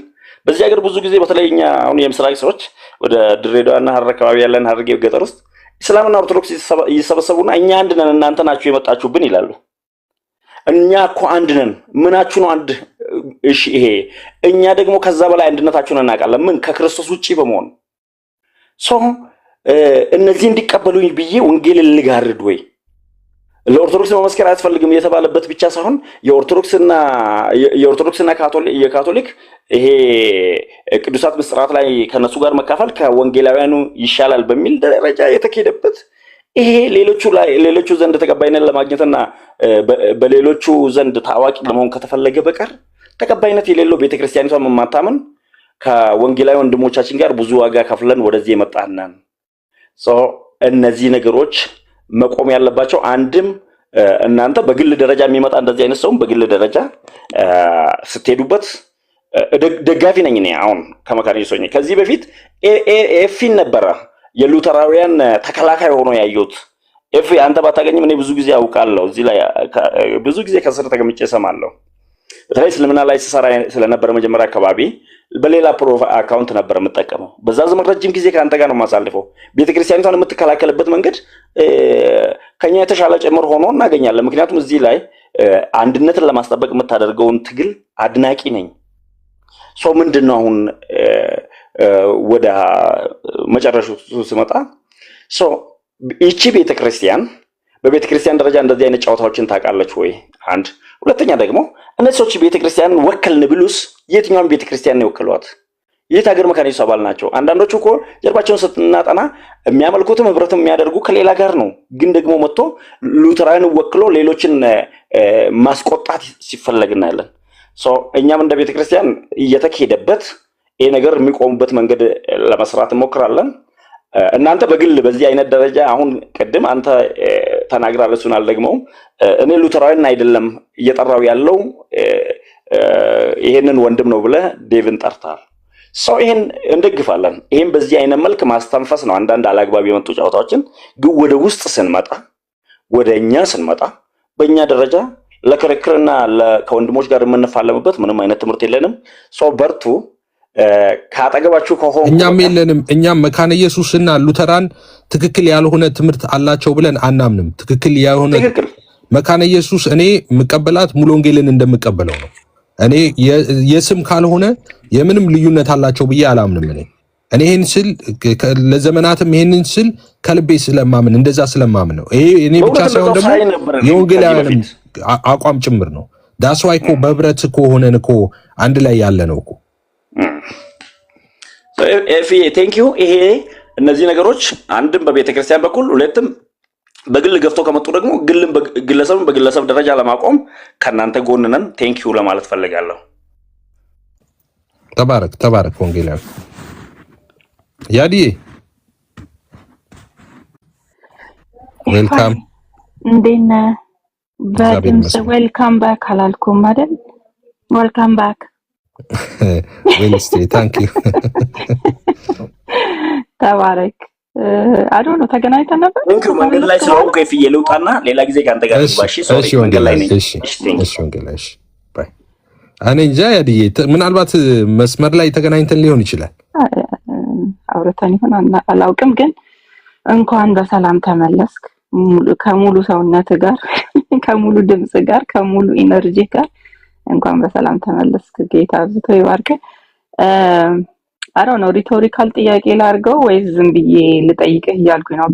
በዚህ ሀገር ብዙ ጊዜ በተለይኛ አሁን የምስራቅ ሰዎች ወደ ድሬዳዋና ሐረር አካባቢ ያለን ሐረርጌ ገጠር ውስጥ እስላምና ኦርቶዶክስ ይሰበሰቡና እኛ አንድ ነን እናንተ ናችሁ የመጣችሁብን ይላሉ። እኛ እኮ አንድ ነን ምናችሁ ነው አንድ? እሺ ይሄ እኛ ደግሞ ከዛ በላይ አንድነታችሁን እናውቃለን። ምን ከክርስቶስ ውጪ በመሆን እነዚህ እንዲቀበሉኝ ብዬ ወንጌልን ልጋርድ ወይ? ለኦርቶዶክስ መመስከር አያስፈልግም የተባለበት ብቻ ሳይሆን የኦርቶዶክስና የካቶሊክ ይሄ ቅዱሳት ምስጢራት ላይ ከነሱ ጋር መካፈል ከወንጌላውያኑ ይሻላል በሚል ደረጃ የተካሄደበት ይሄ ሌሎቹ ዘንድ ተቀባይነት ለማግኘትና በሌሎቹ ዘንድ ታዋቂ ለመሆን ከተፈለገ በቀር ተቀባይነት የሌለው ቤተክርስቲያኒቷን መማታመን ከወንጌላዊ ወንድሞቻችን ጋር ብዙ ዋጋ ከፍለን ወደዚህ የመጣናን እነዚህ ነገሮች መቆም ያለባቸው አንድም እናንተ በግል ደረጃ የሚመጣ እንደዚህ አይነት ሰው በግል ደረጃ ስትሄዱበት ደጋፊ ነኝ እኔ አሁን ከመካኒሶ ነኝ። ከዚህ በፊት ኤፊን ነበረ የሉተራውያን ተከላካይ ሆኖ ያዩት። ኤፊ አንተ ባታገኝም እኔ ብዙ ጊዜ አውቃለሁ። እዚህ ላይ ብዙ ጊዜ ከስር ተቀምጬ እሰማለሁ። በተለይ እስልምና ላይ ሲሰራ ስለነበረ መጀመሪያ አካባቢ በሌላ ፕሮፋ አካውንት ነበር የምጠቀመው። በዛ ዘመን ረጅም ጊዜ ከአንተ ጋር ነው የማሳልፈው። ቤተክርስቲያኒቷን የምትከላከልበት መንገድ ከኛ የተሻለ ጭምር ሆኖ እናገኛለን። ምክንያቱም እዚህ ላይ አንድነትን ለማስጠበቅ የምታደርገውን ትግል አድናቂ ነኝ። ምንድነው አሁን ወደ መጨረሻው ስመጣ ይቺ ቤተክርስቲያን በቤተክርስቲያን ደረጃ እንደዚህ አይነት ጫዋታዎችን ታውቃለች ወይ? አንድ ሁለተኛ ደግሞ እነዚህ ሰዎች ቤተክርስቲያን ወከልን ብሉስ የትኛውን ቤተክርስቲያን ነው ወከሏት? የት ሀገር መካነ ኢየሱስ አባል ናቸው? አንዳንዶቹ እኮ ጀርባቸውን ስትናጠና የሚያመልኩትም ህብረትም የሚያደርጉ ከሌላ ጋር ነው። ግን ደግሞ መጥቶ ሉተራን ወክሎ ሌሎችን ማስቆጣት ሲፈለግ እናያለን። እኛም እንደ ቤተክርስቲያን እየተካሄደበት ይሄ ነገር የሚቆሙበት መንገድ ለመስራት እንሞክራለን። እናንተ በግል በዚህ አይነት ደረጃ አሁን ቅድም አንተ ተናግራለህ እሱን አልደግመው። እኔ ሉተራዊን አይደለም እየጠራው ያለው ይሄንን ወንድም ነው ብለህ ዴቭን ጠርታል። ይሄን እንደግፋለን። ይሄን በዚህ አይነት መልክ ማስተንፈስ ነው። አንዳንድ አላግባብ የመጡ ጫዋታዎችን ግን ወደ ውስጥ ስንመጣ ወደኛ ስንመጣ በእኛ ደረጃ ለክርክርና ከወንድሞች ጋር የምንፋለምበት ምንም አይነት ትምህርት የለንም። በርቱ። ካጠገባችሁ ከሆነ እኛም የለንም። እኛም መካነ ኢየሱስና ሉተራን ትክክል ያልሆነ ትምህርት አላቸው ብለን አናምንም። ትክክል ያልሆነ መካነ ኢየሱስ እኔ የምቀበላት ሙሉ ወንጌልን እንደምቀበለው ነው። እኔ የስም ካልሆነ የምንም ልዩነት አላቸው ብዬ አላምንም። እኔ ይሄን ስል ለዘመናትም ይሄንን ስል ከልቤ ስለማምን እንደዛ ስለማምን ነው። ይሄ እኔ ብቻ ሳይሆን ደግሞ የወንጌላውያንም አቋም ጭምር ነው። ዳስዋይ እኮ በህብረት እኮ ሆነን እኮ አንድ ላይ ያለ ነው እኮ። ቴንክ ዩ። ይሄ እነዚህ ነገሮች አንድም በቤተክርስቲያን በኩል ሁለትም በግል ገፍቶ ከመጡ ደግሞ ግለሰብን በግለሰብ ደረጃ ለማቆም ከናንተ ጎን ነን። ቴንክ ዩ ለማለት ፈልጋለሁ። ተባረክ ወንጌላዊ ያዲዬ ዌልካም። እንዴት ነህ? በድምጽ ዌልካም ባክ አላልኩም አይደል? ዌልካም ባክ ዌልስቴ ታንክ ዩ ተባረክ። አዶ ነው ተገናኝተን ነበር። መንገድ ላይ ስለሆንኩ ከፍዬ ልውጣና ሌላ ጊዜ ካንተ ጋር ልባሽ። እሺ መንገድ ላይ ነኝ። እሺ ወንጌል እሺ ባይ። እኔ እንጃ ያዲዬ ምናልባት መስመር ላይ ተገናኝተን ሊሆን ይችላል። አውርተን ይሆን አላውቅም፣ ግን እንኳን በሰላም ተመለስክ ከሙሉ ሰውነት ጋር ከሙሉ ድምጽ ጋር ከሙሉ ኢነርጂ ጋር እንኳን በሰላም ተመለስክ። ጌታ አብዝቶ ይባርክ። አሮ ነው ሪቶሪካል ጥያቄ ላርገው ወይስ ዝም ብዬ ልጠይቅህ እያልኩኝ ነው?